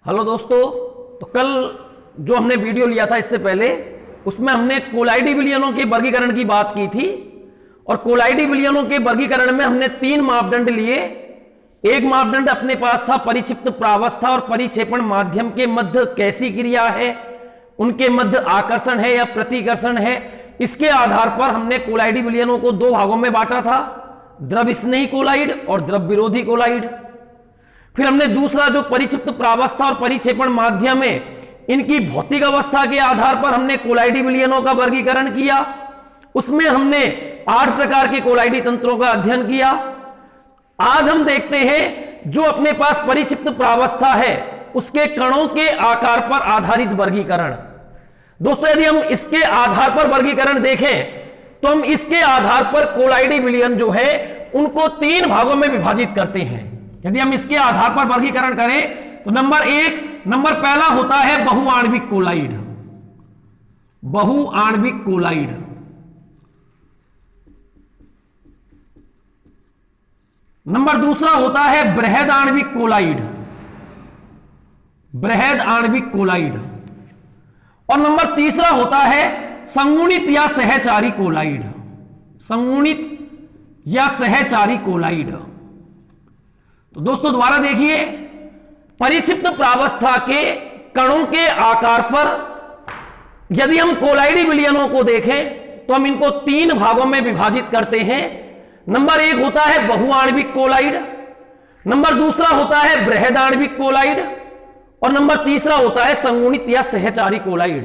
Hello दोस्तों, तो कल जो हमने वीडियो लिया था इससे पहले, उसमें हमने कोलाइडी विलयनों के वर्गीकरण की बात की थी। और कोलाइडी विलयनों के वर्गीकरण में हमने 3 मापदंड लिए। एक मापदंड अपने पास था परिक्षिप्त प्रावस्था और परिक्षेपण माध्यम के मध्य कैसी क्रिया है, उनके मध्य आकर्षण है या प्रतिकर्षण है। इसके आधार पर हमने कोलाइडी विलयनों को 2 भागों में बांटा था, द्रव स्नेही कोलाइड और द्रव विरोधी कोलाइड। फिर हमने दूसरा जो परिक्षिप्त प्रावस्था और परिक्षेपण माध्यम है, इनकी भौतिक अवस्था के आधार पर हमने कोलाइडी विलयनों का वर्गीकरण किया। उसमें हमने 8 प्रकार के कोलाइडी तंत्रों का अध्ययन किया। आज हम देखते हैं जो अपने पास परिक्षिप्त प्रावस्था है उसके कणों के आकार पर आधारित वर्गीकरण। दोस्तों, यदि हम इसके आधार पर वर्गीकरण देखें तो हम इसके आधार पर कोलाइडी विलयन जो है उनको 3 भागों में विभाजित करते हैं। यदि हम इसके आधार पर वर्गीकरण करें तो नंबर पहला होता है बहुआण्विक कोलाइड। बहुआण्विक कोलाइड। नंबर दूसरा होता है बृहद आणविक कोलाइड। बृहद आणविक कोलाइड। और नंबर तीसरा होता है संगुणित या सहचारी कोलाइड। संगुणित या सहचारी कोलाइड। तो दोस्तों दोबारा देखिए, परिक्षिप्त प्रावस्था के कणों के आकार पर यदि हम कोलाइडी विलयनों को देखें तो हम इनको 3 भागों में विभाजित करते हैं। नंबर 1 होता है बहुआण्विक कोलाइड, नंबर दूसरा होता है बृहद आणविक कोलाइड और नंबर तीसरा होता है संगुणित या सहचारी कोलाइड।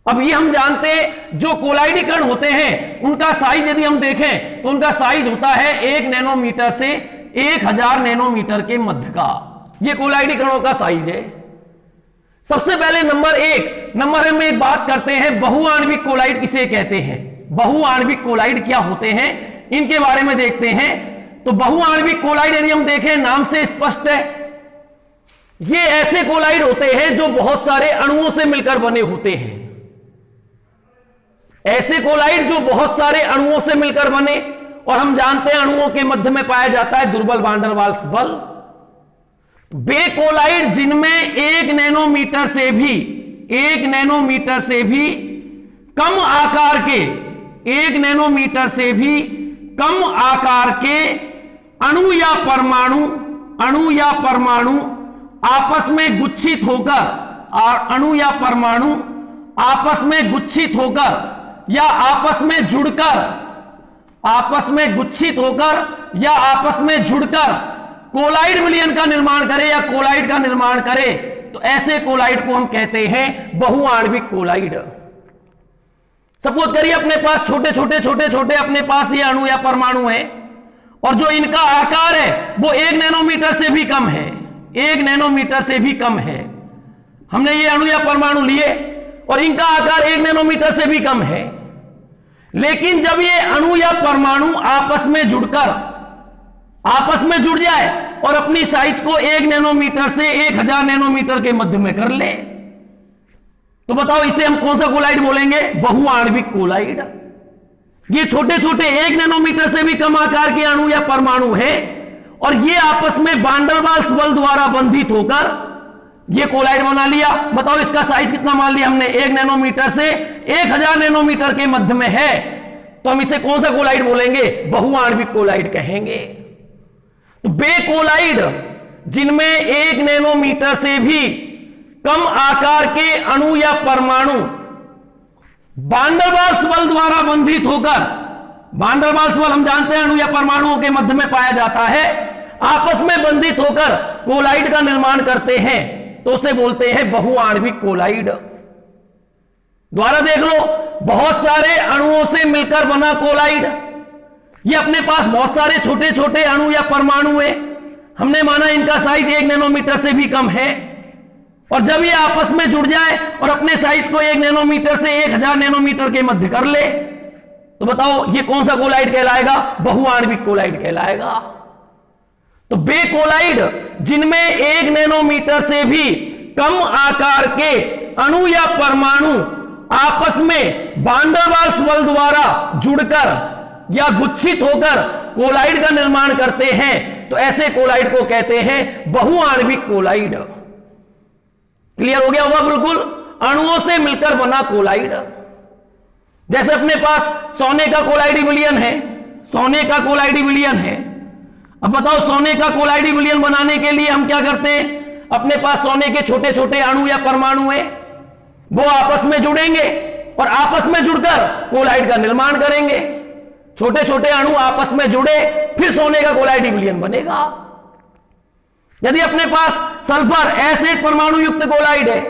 अब ये हम जानते हैं जो कोलाइडी कण होते हैं उनका साइज यदि हम देखें तो उनका साइज होता है 1 नैनोमीटर से 1000 नैनोमीटर के मध्य का। ये कोलाइडी कणों का साइज है। सबसे पहले नंबर में एक बात करते हैं, बहुआण्विक कोलाइड किसे कहते हैं। बहुआण्विक कोलाइड क्या होते हैं इनके बारे में देखते हैं। तो बहुआण्विक कोलाइड यदि हम देखें, नाम से स्पष्ट है, ये ऐसे कोलाइड होते हैं जो बहुत सारे अणुओं से मिलकर बने होते हैं। ऐसे कोलाइड जो बहुत सारे अणुओं से मिलकर बने, और हम जानते हैं अणुओं के मध्य में पाया जाता है दुर्बल वान डेर वाल्स बल। वे कोलाइड जिनमें 1 नैनोमीटर से भी कम आकार के 1 नैनोमीटर से भी कम आकार के अणु या परमाणु आपस में गुच्छित होकर अणु या परमाणु आपस में गुच्छित होकर या आपस में जुड़कर या आपस में जुड़कर कोलाइड विलयन का निर्माण करे या कोलाइड का निर्माण करे, तो ऐसे कोलाइड को हम कहते हैं बहुआण्विक कोलाइड। सपोज करिए अपने पास छोटे अपने पास ये अणु या परमाणु है और जो इनका आकार है वो 1 नैनोमीटर से भी कम है। 1 नैनोमीटर से भी कम है। हमने ये अणु या परमाणु लिए और इनका आकार 1 नैनोमीटर से भी कम है। लेकिन जब ये अणु या परमाणु आपस में जुड़ जाए और अपनी साइज को 1 नैनोमीटर से 1000 नैनोमीटर के मध्य में कर ले, तो बताओ इसे हम कौन सा कोलाइड बोलेंगे? बहुआण्विक कोलाइड। ये छोटे 1 नैनोमीटर से भी कम आकार के अणु या परमाणु है और ये आपस में वान डेर वाल्स बल द्वारा बंधित होकर ये कोलाइड बना लिया। बताओ इसका साइज कितना मान लिया हमने? 1 नैनोमीटर से 1000 नैनोमीटर के मध्य में है, तो हम इसे कौन सा कोलाइड बोलेंगे? बहुआण्विक कोलाइड कहेंगे। तो वे कोलाइड जिनमें 1 नैनोमीटर से भी कम आकार के अणु या परमाणु वान डेर वाल्स बल द्वारा बंधित होकर, वान डेर वाल्स बल हम जानते हैं अणु या परमाणुओं के मध्य में पाया जाता है, आपस में बंधित होकर कोलाइड का निर्माण करते हैं, तो उसे बोलते हैं बहुआण्विक कोलाइड। दोबारा देख लो, बहुत सारे अणुओं से मिलकर बना कोलाइड। ये अपने पास बहुत सारे छोटे अणु या परमाणु है, हमने माना इनका साइज 1 नैनोमीटर से भी कम है, और जब ये आपस में जुड़ जाए और अपने साइज को 1 नैनोमीटर से 1000 नैनोमीटर के मध्य कर ले, तो बताओ ये कौन सा कोलाइड कहलाएगा? बहुआण्विक कोलाइड कहलाएगा। तो वे कोलाइड जिनमें 1 नैनोमीटर से भी कम आकार के अणु या परमाणु आपस में वान डेर वाल्स बल द्वारा जुड़कर या गुच्छित होकर कोलाइड का निर्माण करते हैं, तो ऐसे कोलाइड को कहते हैं बहुआण्विक कोलाइड। क्लियर हो गया होगा बिल्कुल। अणुओं से मिलकर बना कोलाइड। जैसे अपने पास सोने का कोलाइड विलयन है, सोने का कोलाइड विलयन है। अब बताओ सोने का कोलाइड विलयन बनाने के लिए हम क्या करते हैं? अपने पास सोने के छोटे छोटे अणु या परमाणु है, वो आपस में जुड़ेंगे और आपस में जुड़कर कोलाइड का निर्माण करेंगे। छोटे छोटे अणु आपस में जुड़े, फिर सोने का कोलाइड विलयन बनेगा। यदि अपने पास सल्फर एसिड परमाणु युक्त कोलाइड है,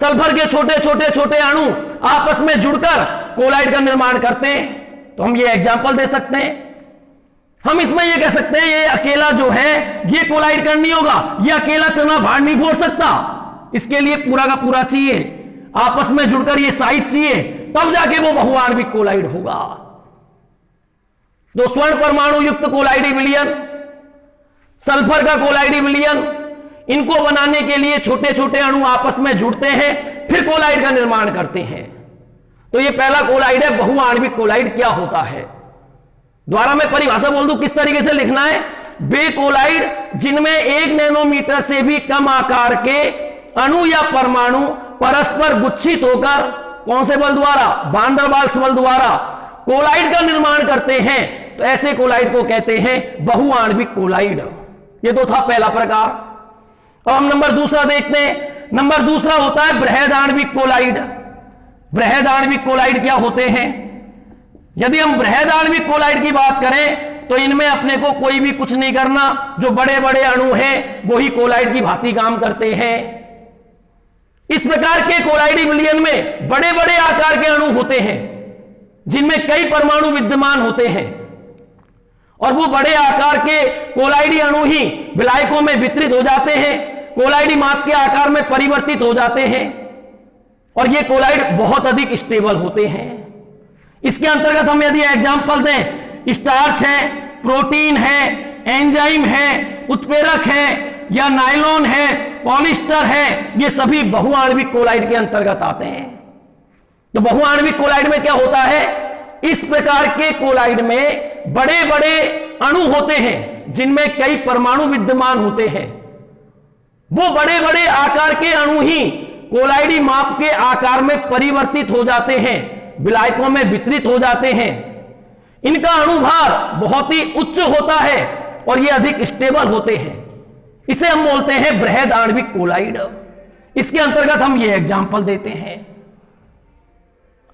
सल्फर के छोटे छोटे छोटे अणु आपस में जुड़कर कोलाइड का निर्माण करते हैं, तो हम ये एग्जांपल दे सकते हैं। हम इसमें ये कह सकते हैं ये अकेला जो है ये कोलाइड कर नहीं होगा, ये अकेला चना भाड़ नहीं फोड़ सकता, इसके लिए पूरा का पूरा चाहिए, आपस में जुड़कर ये साइज चाहिए, तब जाके वो बहुआण्विक कोलाइड होगा। तो स्वर्ण परमाणु युक्त कोलाइड विलयन, सल्फर का कोलाइड विलयन, इनको बनाने के लिए छोटे छोटे अणु आपस में जुड़ते हैं, फिर कोलाइड का निर्माण करते हैं। तो ये पहला कोलाइड है। बहुआण्विक कोलाइड क्या होता है? द्वारा मैं परिभाषा बोल दूं किस तरीके से लिखना है। वे कोलाइड जिनमें 1 नैनोमीटर से भी कम आकार के अणु या परमाणु परस्पर गुच्छित होकर कौन से बल द्वारा? वान डर वाल्स बल द्वारा कोलाइड का निर्माण करते हैं, तो ऐसे कोलाइड को कहते हैं बहुआण्विक कोलाइड। ये तो था पहला प्रकार। अब हम नंबर दूसरा देखते हैं। नंबर दूसरा होता है बृहदाण्विक कोलाइड। बृहदाण्विक कोलाइड क्या होते हैं? यदि हम बृहदाण्विक कोलाइड की बात करें तो इनमें अपने को कोई भी कुछ नहीं करना, जो बड़े बड़े अणु हैं वही कोलाइड की भांति काम करते हैं। इस प्रकार के कोलाइड विलयन में बड़े बड़े आकार के अणु होते हैं जिनमें कई परमाणु विद्यमान होते हैं, और वो बड़े आकार के कोलाइडी अणु ही विलायकों में वितरित हो जाते हैं, कोलाइडी माप के आकार में परिवर्तित हो जाते हैं, और ये कोलाइड बहुत अधिक स्टेबल होते हैं। इसके अंतर्गत हम यदि एग्जांपल दें, स्टार्च है, प्रोटीन है, एंजाइम है, उत्प्रेरक है, या नायलॉन है, पॉलिस्टर है, ये सभी बहुआण्विक कोलाइड के अंतर्गत आते हैं। तो बहुआण्विक कोलाइड में क्या होता है? इस प्रकार के कोलाइड में बड़े बड़े अणु होते हैं जिनमें कई परमाणु विद्यमान होते हैं। वो बड़े बड़े आकार के अणु ही कोलाइडी माप के आकार में परिवर्तित हो जाते हैं, विलायकों में वितरित हो जाते हैं। इनका अणुभार बहुत ही उच्च होता है और ये अधिक स्टेबल होते हैं। इसे हम बोलते हैं बृहदाण्विक कोलाइड। इसके अंतर्गत हम ये एग्जांपल देते हैं।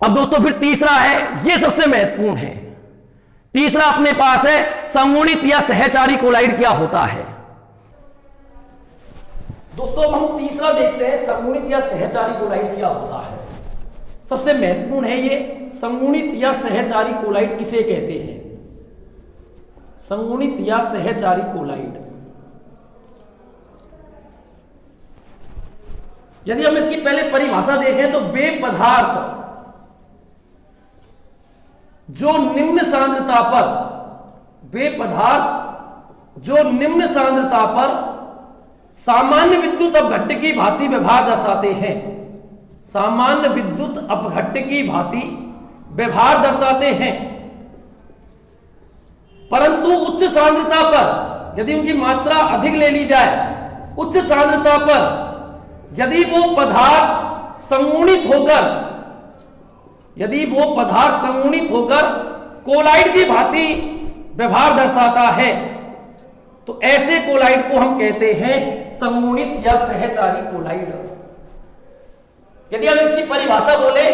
अब दोस्तों फिर तीसरा है, ये सबसे महत्वपूर्ण है। तीसरा अपने पास है संगुणित या सहचारी कोलाइड क्या होता है। दोस्तों हम तीसरा देखते हैं संगुणित या सहचारी कोलाइड क्या होता है। सबसे महत्वपूर्ण है ये, संगुणित या सहचारी कोलाइड किसे कहते हैं? संगुणित या सहचारी कोलाइड, यदि हम इसकी पहले परिभाषा देखें तो वे पदार्थ जो निम्न सांद्रता पर, वे पदार्थ जो निम्न सांद्रता पर सामान्य विद्युत अपघट्ट की भांति व्यवहार दर्शाते हैं, सामान्य विद्युत अपघट्ट की भांति व्यवहार दर्शाते हैं, परंतु उच्च सांद्रता पर यदि उनकी मात्रा अधिक ले ली जाए, उच्च सांद्रता पर यदि वो पदार्थ संगुणित होकर, यदि वो पदार्थ संगुणित होकर कोलाइड की भांति व्यवहार दर्शाता है, तो ऐसे कोलाइड को हम कहते हैं संगुणित या सहचारी कोलाइड। यदि हम इसकी परिभाषा बोले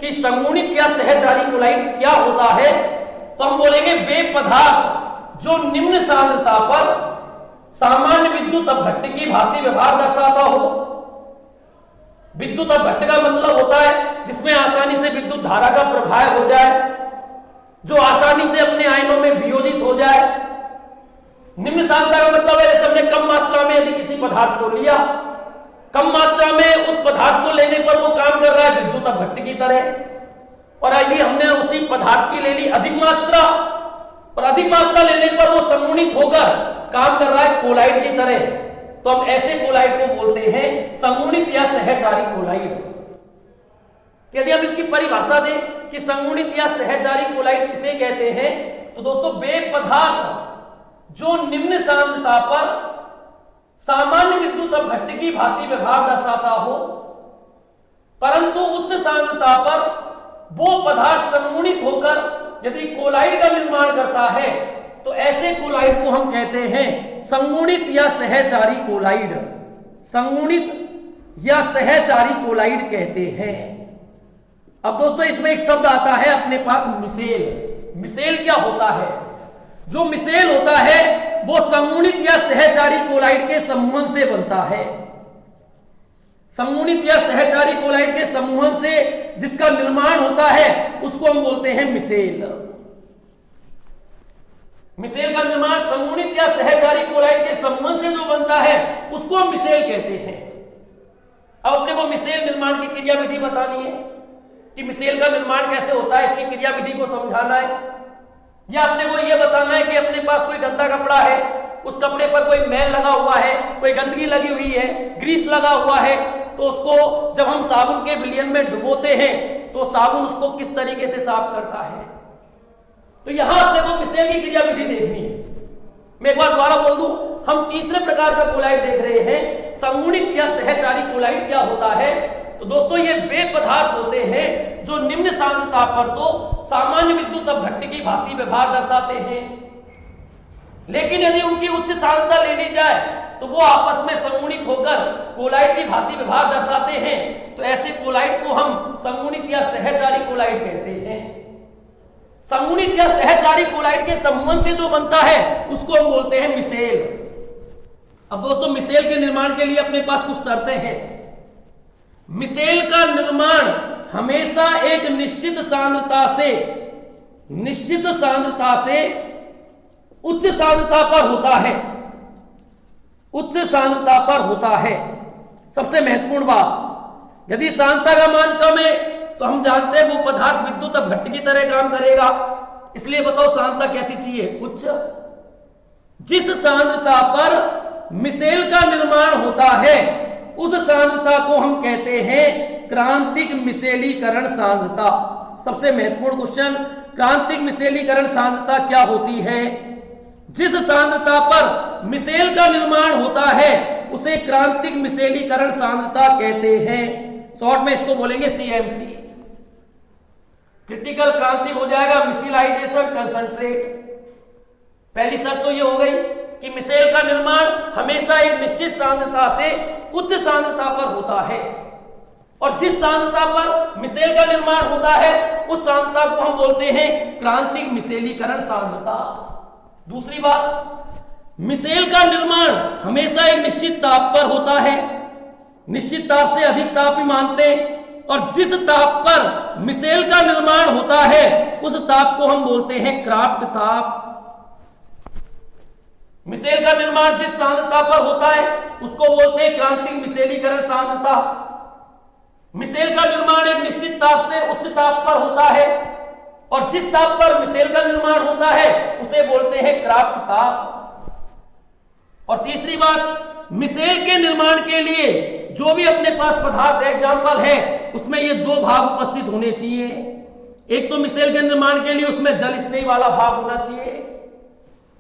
कि संगुणित या सहचारी कोलाइड क्या होता है, तो हम बोलेंगे वे पदार्थ जो निम्न सांद्रता पर सामान्य विद्युत अपघट्ट की भांति व्यवहार दर्शाता हो। विद्युत अपघट्ट का मतलब होता है जिसमें आसानी से विद्युत धारा का प्रवाह हो जाए, जो आसानी से अपने आयनों में वियोजित हो जाए। निम्न सांद्रता का मतलब है जैसे हमने कम मात्रा में यदि किसी पदार्थ को लिया, कम मात्रा में उस पदार्थ को लेने पर वो काम कर रहा है विद्युत अपघट्ट की तरह, और यदि हमने उसी पदार्थ की ले ली अधिक मात्रा, और अधिक मात्रा लेने पर वो संगुणित होकर काम कर रहा है कोलाइड की तरह, तो हम ऐसे कोलाइड को बोलते हैं संगुणित या सहचारी कोलाइड। यदि हम इसकी परिभाषा दें कि संगुणित या सहचारी कोलाइड किसे कहते हैं, तो दोस्तों वे पदार्थ जो निम्न सांद्रता पर सामान्य विद्युत अपघट्ट की भांति व्यवहार दर्शाता हो, परंतु उच्च सांद्रता पर वो पदार्थ संगुणित होकर यदि कोलाइड का निर्माण करता है तो ऐसे कोलाइड को हम कहते हैं संगुणित या सहचारी कोलाइड। संगुणित या सहचारी कोलाइड कहते हैं। अब दोस्तों इसमें एक शब्द आता है अपने पास मिसेल। मिसेल क्या होता है? जो मिसेल होता है वो संगुणित या सहचारी कोलाइड के समूहन से बनता है। संगुणित या सहचारी कोलाइड के समूहन से जिसका निर्माण होता है उसको हम बोलते हैं मिसेल। मिसेल का निर्माण संगुणित या सहचारी कोलाइड के समूहन से जो बनता है उसको हम मिसेल कहते हैं। अब अपने को मिसेल निर्माण की क्रियाविधि बतानी है कि मिसेल का निर्माण कैसे होता है, इसकी क्रियाविधि को समझाना है, या अपने को यह बताना है कि अपने पास कोई गंदा कपड़ा है, उस कपड़े पर कोई मैल लगा हुआ है, कोई गंदगी लगी हुई है, ग्रीस लगा हुआ है, तो उसको जब हम साबुन के विलयन में डुबोते हैं तो साबुन उसको किस तरीके से साफ करता है। तो यहां अपने को मिसेल की क्रियाविधि देखनी है। मैं एक बार दोबारा बोल दूं, हम तीसरे प्रकार का कोलाइड देख रहे हैं, संगुणित या सहचारी कोलाइड क्या होता है। तो दोस्तों ये वे पदार्थ होते हैं जो निम्न सांद्रता पर तो सामान्य विद्युत अपघट्ट की भांति व्यवहार दर्शाते हैं, लेकिन यदि उनकी उच्च सांद्रता ले ली जाए तो वो आपस में संगुणित होकर कोलाइड की भांति व्यवहार दर्शाते हैं। तो ऐसे कोलाइड को हम संगुणित या सहचारी कोलाइड कहते हैं। संगुणित या सहचारी कोलाइड के समूहन से जो बनता है उसको हम बोलते हैं मिसेल। अब दोस्तों मिसेल के निर्माण के लिए अपने पास कुछ शर्तें हैं। मिसेल का निर्माण हमेशा एक निश्चित सांद्रता से उच्च सांद्रता पर होता है। उच्च सांद्रता पर होता है। सबसे महत्वपूर्ण बात, यदि सांद्रता का मान कम है तो हम जानते हैं वो पदार्थ विद्युत अपघट्ट की तरह काम करेगा। इसलिए बताओ सांद्रता कैसी चाहिए? उच्च। जिस सांद्रता पर मिसेल का निर्माण होता है उस सांद्रता को हम कहते हैं क्रांतिक मिसेलीकरण सांद्रता। सबसे महत्वपूर्ण क्वेश्चन, क्रांतिक मिसेलीकरण सांद्रता क्या होती है? जिस सांद्रता पर मिसेल का निर्माण होता है उसे क्रांतिक मिसेलीकरण सांद्रता कहते हैं। शॉर्ट में इसको बोलेंगे CMC। क्रिटिकल क्रांतिक हो जाएगा मिसेलाइजेशन कंसंट्रेट। पहली शर्त तो ये हो गई कि मिसेल का निर्माण हमेशा एक निश्चित सांद्रता से उच्च सांद्रता पर होता है, और जिस सांद्रता पर मिसेल का निर्माण होता है उस सांद्रता को हम बोलते हैं क्रांतिक मिसेलीकरण सांद्रता। दूसरी बात, मिसेल का निर्माण हमेशा एक निश्चित ताप पर होता है। निश्चित ताप से अधिक ताप ही मानते हैं, और जिस ताप पर मिसेल का निर्माण होता है उस ताप को हम बोलते हैं क्राफ्ट ताप। मिसेल का निर्माण जिस सांद्रता पर होता है उसको बोलते हैं क्रांतिक मिसेलीकरण सांद्रता। मिसेल का निर्माण एक निश्चित ताप से उच्च ताप पर होता है, और जिस ताप पर मिसेल का निर्माण होता है उसे बोलते हैं क्राफ्ट ताप। और तीसरी बात, मिसेल के निर्माण के लिए जो भी अपने पास पदार्थ एग्जाम्पल है उसमें ये दो भाग उपस्थित होने चाहिए। एक तो मिसेल के निर्माण के लिए उसमें जल स्नेही वाला भाग होना चाहिए,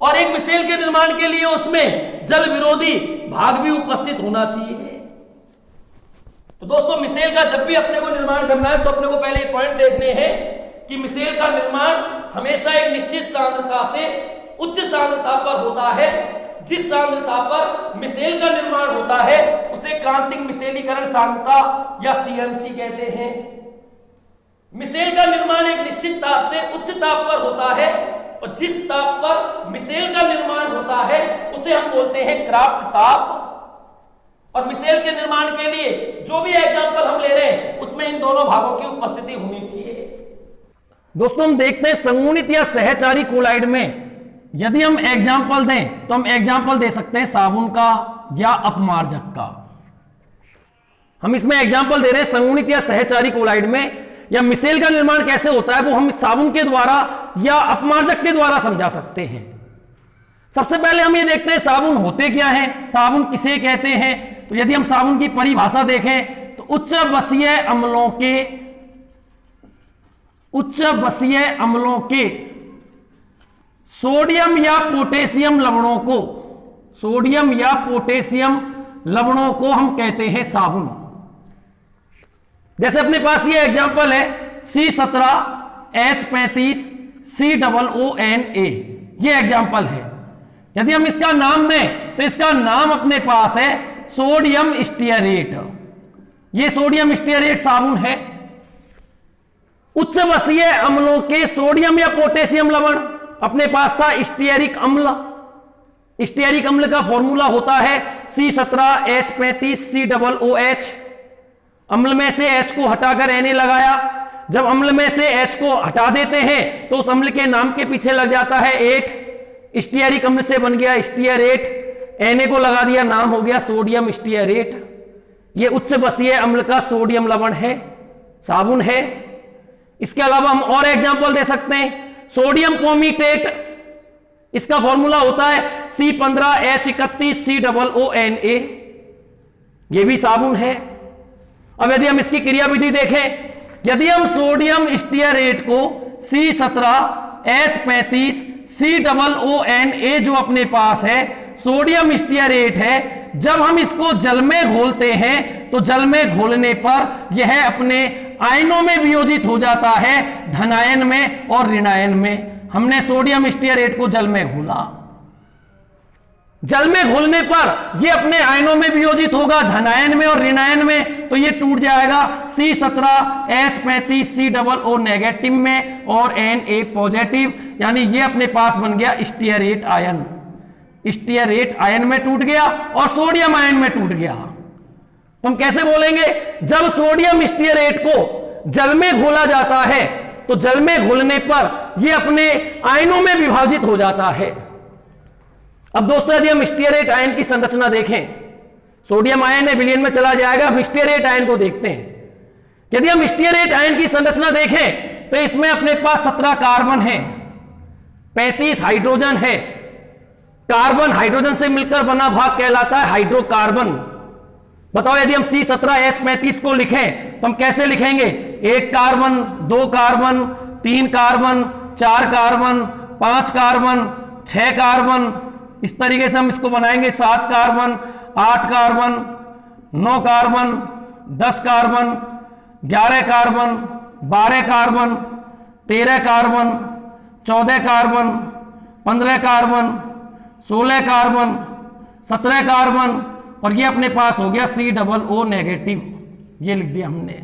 और एक मिसेल के निर्माण के लिए उसमें जल विरोधी भाग भी उपस्थित होना चाहिए। तो दोस्तों मिसेल का जब भी अपने को निर्माण करना है तो अपने को पहले ये पॉइंट देखने हैं कि मिसेल का निर्माण हमेशा एक निश्चित सांद्रता से उच्च सांद्रता पर होता है। जिस सांद्रता पर मिसेल का निर्माण होता है उसे क्रांतिक मिसेलीकरण सांद्रता या CMC कहते हैं। मिसेल का निर्माण एक निश्चित ताप से उच्च ताप पर होता है, और जिस ताप पर मिसेल का निर्माण होता है उसे हम बोलते हैं क्राफ्ट ताप। और मिसेल के निर्माण के लिए जो भी एग्जाम्पल हम ले रहे हैं उसमें इन दोनों भागों की उपस्थिति होनी चाहिए। दोस्तों हम देखते हैं संगुणित या सहचारी कोलाइड में यदि हम एग्जाम्पल दें तो हम एग्जाम्पल दे सकते हैं साबुन का या अपमार्जक का। हम इसमें एग्जाम्पल दे रहे हैं संगुणित या सहचारी कोलाइड में, या मिसेल का निर्माण कैसे होता है वो हम साबुन के द्वारा या अपमार्जक के द्वारा समझा सकते हैं। सबसे पहले हम ये देखते हैं साबुन होते क्या हैं, साबुन किसे कहते हैं। तो यदि हम साबुन की परिभाषा देखें तो उच्च बसीय अम्लों के सोडियम या पोटेशियम लवणों को सोडियम या पोटेशियम लवणों को हम कहते हैं साबुन। जैसे अपने पास ये एग्जांपल है C17H35 COONA, ये एग्जांपल है। यदि हम इसका नाम दें तो इसका नाम अपने पास है सोडियम स्टीयरेट। ये सोडियम स्टीयरेट साबुन है। उच्च बसीय अम्लों के सोडियम या पोटेशियम लवण, अपने पास था स्टीयरिक अम्ल। स्टीयरिक अम्ल का फॉर्मूला होता है C17H35 COOH। अम्ल में से H को हटाकर Na लगाया। जब अम्ल में से H को हटा देते हैं तो उस अम्ल के नाम के पीछे लग जाता है एट। स्टीयरिक अम्ल से बन गया स्टीयरेट, Na को लगा दिया, नाम हो गया सोडियम स्टीयरेट। ये उच्च बसीय अम्ल का सोडियम लवण है, साबुन है। इसके अलावा हम और एग्जांपल दे सकते हैं, सोडियम पोमीटेट, इसका फॉर्मूला होता है C15H31 COONA, ये भी साबुन है। अब यदि हम इसकी क्रियाविधि देखें, यदि हम सोडियम स्टीयरेट को C17H35 COONA जो अपने पास है सोडियम स्टीयरेट है, जब हम इसको जल में घोलते हैं तो जल में घोलने पर यह अपने आयनों में वियोजित हो जाता है, धनायन में और ऋणायन में। हमने सोडियम स्टीयरेट को जल में घोला, जल में घोलने पर यह अपने आयनों में वियोजित होगा, धनायन में और ऋणायन में, तो यह टूट जाएगा C17H35 COO नेगेटिव में और Na पॉजिटिव, यानी यह अपने पास बन गया स्टीयरेट आयन। स्टीयरेट आयन में टूट गया और सोडियम आयन में टूट गया। तो हम कैसे बोलेंगे, जब सोडियम स्टीयरेट को जल में घोला जाता है तो जल में घोलने पर यह अपने आयनों में विभाजित हो जाता है। अब दोस्तों यदि हम स्टीयरेट आयन की संरचना देखें, सोडियम आयन है विलयन में चला जाएगा। हम स्टीयरेट आयन को देखते हैं। यदि हम स्टीयरेट आयन की संरचना देखें तो इसमें अपने पास 17 कार्बन है, 35 हाइड्रोजन है। कार्बन हाइड्रोजन से मिलकर बना भाग कहलाता है हाइड्रोकार्बन। बताओ यदि हम C17H35 को लिखें तो हम कैसे लिखेंगे, 1 carbon, 2 carbon, 3 carbon, 4 carbon, 5 carbon, 6 carbon, इस तरीके से हम इसको बनाएंगे। 7 carbon, 8 carbon, 9 carbon, 10 carbon, 11 carbon, 12 carbon, 13 carbon, 14 carbon, 15 carbon, 16 carbon, 17 carbon, और ये अपने पास हो गया COO नेगेटिव। ये लिख दिया हमने,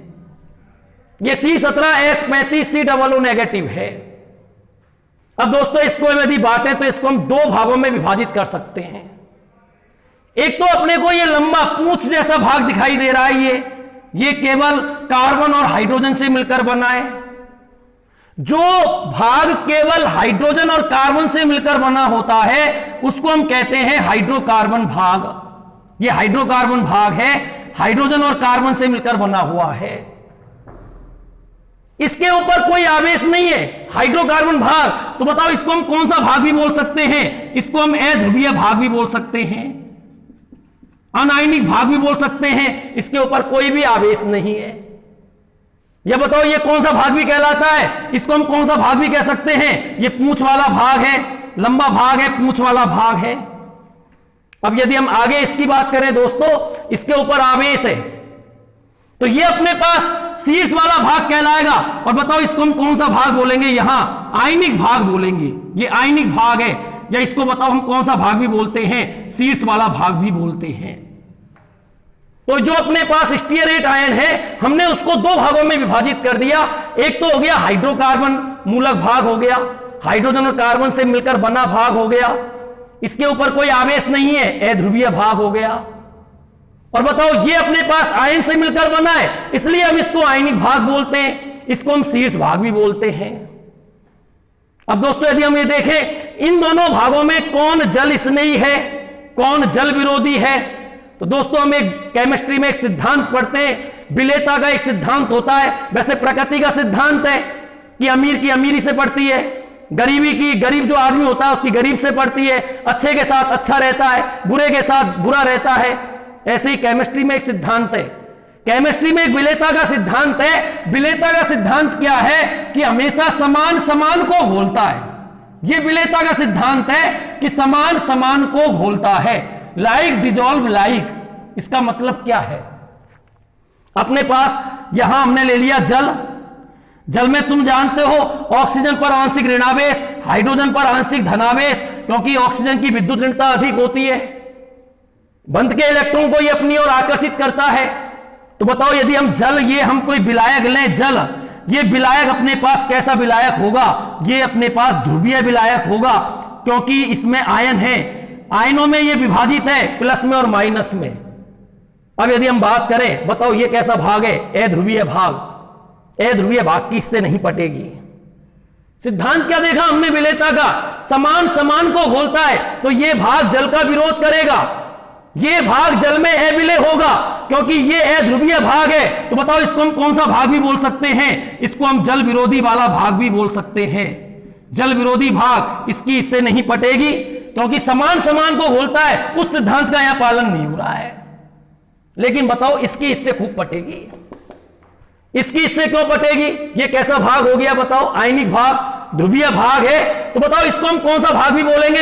ये C17H35 COO नेगेटिव है। अब दोस्तों इसको यदि बात है तो इसको हम 2 भागों में विभाजित कर सकते हैं। एक तो अपने को ये लंबा पूंछ जैसा भाग दिखाई दे रहा है, ये केवल कार्बन और हाइड्रोजन से मिलकर बना है। जो भाग केवल हाइड्रोजन और कार्बन से मिलकर बना होता है उसको हम कहते हैं हाइड्रोकार्बन भाग। ये हाइड्रोकार्बन भाग है, हाइड्रोजन और कार्बन से मिलकर बना हुआ है। इसके ऊपर कोई आवेश नहीं है, हाइड्रोकार्बन भाग। तो बताओ इसको हम कौन सा भाग भी बोल सकते हैं, इसको हम अध्रुवीय भाग भी बोल सकते हैं, अनायनिक भाग भी बोल सकते हैं। इसके ऊपर कोई भी आवेश नहीं है। यह बताओ ये कौन सा भाग भी कहलाता है, इसको हम कौन सा भाग भी कह सकते हैं, ये पूंछ वाला भाग है, लंबा भाग है, पूंछ वाला भाग है। अब यदि हम आगे इसकी बात करें दोस्तों, इसके ऊपर आवेश है तो ये अपने पास शीर्ष वाला भाग कहलाएगा। और बताओ इसको हम कौन सा भाग बोलेंगे, यहां आयनिक भाग बोलेंगे। ये आयनिक भाग है, या इसको बताओ हम कौन सा भाग भी बोलते हैं, शीर्ष वाला भाग भी बोलते हैं। तो जो अपने पास स्टीयरेट आयन है हमने उसको 2 भागों में विभाजित कर दिया। एक तो हो गया हाइड्रोकार्बन मूलक भाग हो गया, हाइड्रोजन और कार्बन से मिलकर बना भाग हो गया, इसके ऊपर कोई आवेश नहीं है, अध्रुवीय भाग हो गया। और बताओ ये अपने पास आयन से मिलकर बना है इसलिए हम इसको आयनिक भाग बोलते हैं, इसको हम शीर्ष भाग भी बोलते हैं। अब दोस्तों यदि हम ये देखें इन दोनों भागों में कौन जल स्नेही है, कौन जल विरोधी है, तो दोस्तों हम एक केमिस्ट्री में एक सिद्धांत पढ़ते हैं, विलेयता का एक सिद्धांत होता है। वैसे प्रकृति का सिद्धांत है कि अमीर की अमीरी से पड़ती है, गरीबी की गरीब जो आदमी होता है उसकी गरीब से पड़ती है, अच्छे के साथ अच्छा रहता है, बुरे के साथ बुरा रहता है। ऐसे ही केमिस्ट्री में एक सिद्धांत है, केमिस्ट्री में एक विलेयता का सिद्धांत है। विलेयता का सिद्धांत क्या है कि हमेशा समान समान को घोलता है। ये विलेयता का सिद्धांत है कि समान समान को घोलता है। लाइक डिजॉल्व लाइक, इसका मतलब क्या है? अपने पास यहां हमने ले लिया जल। जल में तुम जानते हो ऑक्सीजन पर आंशिक ऋणावेश, हाइड्रोजन पर आंशिक धनावेश, क्योंकि ऑक्सीजन की विद्युत ऋणता अधिक होती है। बंध के इलेक्ट्रॉन को ये अपनी ओर आकर्षित करता है। तो बताओ यदि हम जल, ये हम कोई विलायक लें जल, ये विलायक अपने पास कैसा विलायक होगा? ये अपने पास ध्रुवीय विलायक होगा, क्योंकि इसमें आयन है। आयनों में ये विभाजित है प्लस में और माइनस में। अब यदि हम बात करें, बताओ ये कैसा भाग है? अध्रुवीय भाग। अध्रुवीय भाग की इससे नहीं पटेगी। सिद्धांत क्या देखा हमने विलेयता का? समान समान को घोलता है, तो ये भाग जल का विरोध करेगा। ये भाग जल में अविलेय होगा, क्योंकि ये अध्रुवीय भाग है। तो बताओ इसको हम कौन सा भाग भी बोल सकते हैं? इसको हम जल विरोधी वाला भाग भी बोल सकते हैं। जल विरोधी भाग, इसकी इससे नहीं पटेगी, क्योंकि समान समान को घोलता है। उस सिद्धांत का यहां पालन नहीं हो रहा है। लेकिन बताओ इसकी इससे खूब पटेगी। इसकी इससे क्यों पटेगी? ये कैसा भाग हो गया बताओ? आयनिक भाग, ध्रुवीय भाग है। तो बताओ इसको हम कौन सा भाग भी बोलेंगे?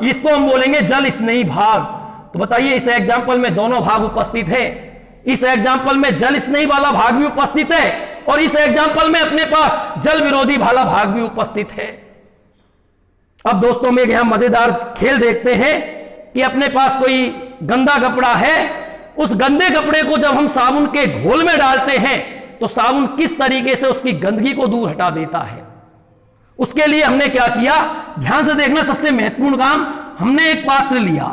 इसको हम बोलेंगे जल स्नेही भाग। तो बताइए इस एग्जाम्पल में दोनों भाग उपस्थित है। इस एग्जाम्पल में जल स्नेही वाला भाग भी उपस्थित है, और इस एग्जाम्पल में अपने पास जल विरोधी वाला भाग भी उपस्थित है। अब दोस्तों में यहां मजेदार खेल देखते हैं कि अपने पास कोई गंदा कपड़ा है, उस गंदे कपड़े को जब हम साबुन के घोल में डालते हैं तो साबुन किस तरीके से उसकी गंदगी को दूर हटा देता है। उसके लिए हमने क्या किया, ध्यान से देखना, सबसे महत्वपूर्ण काम। हमने एक पात्र लिया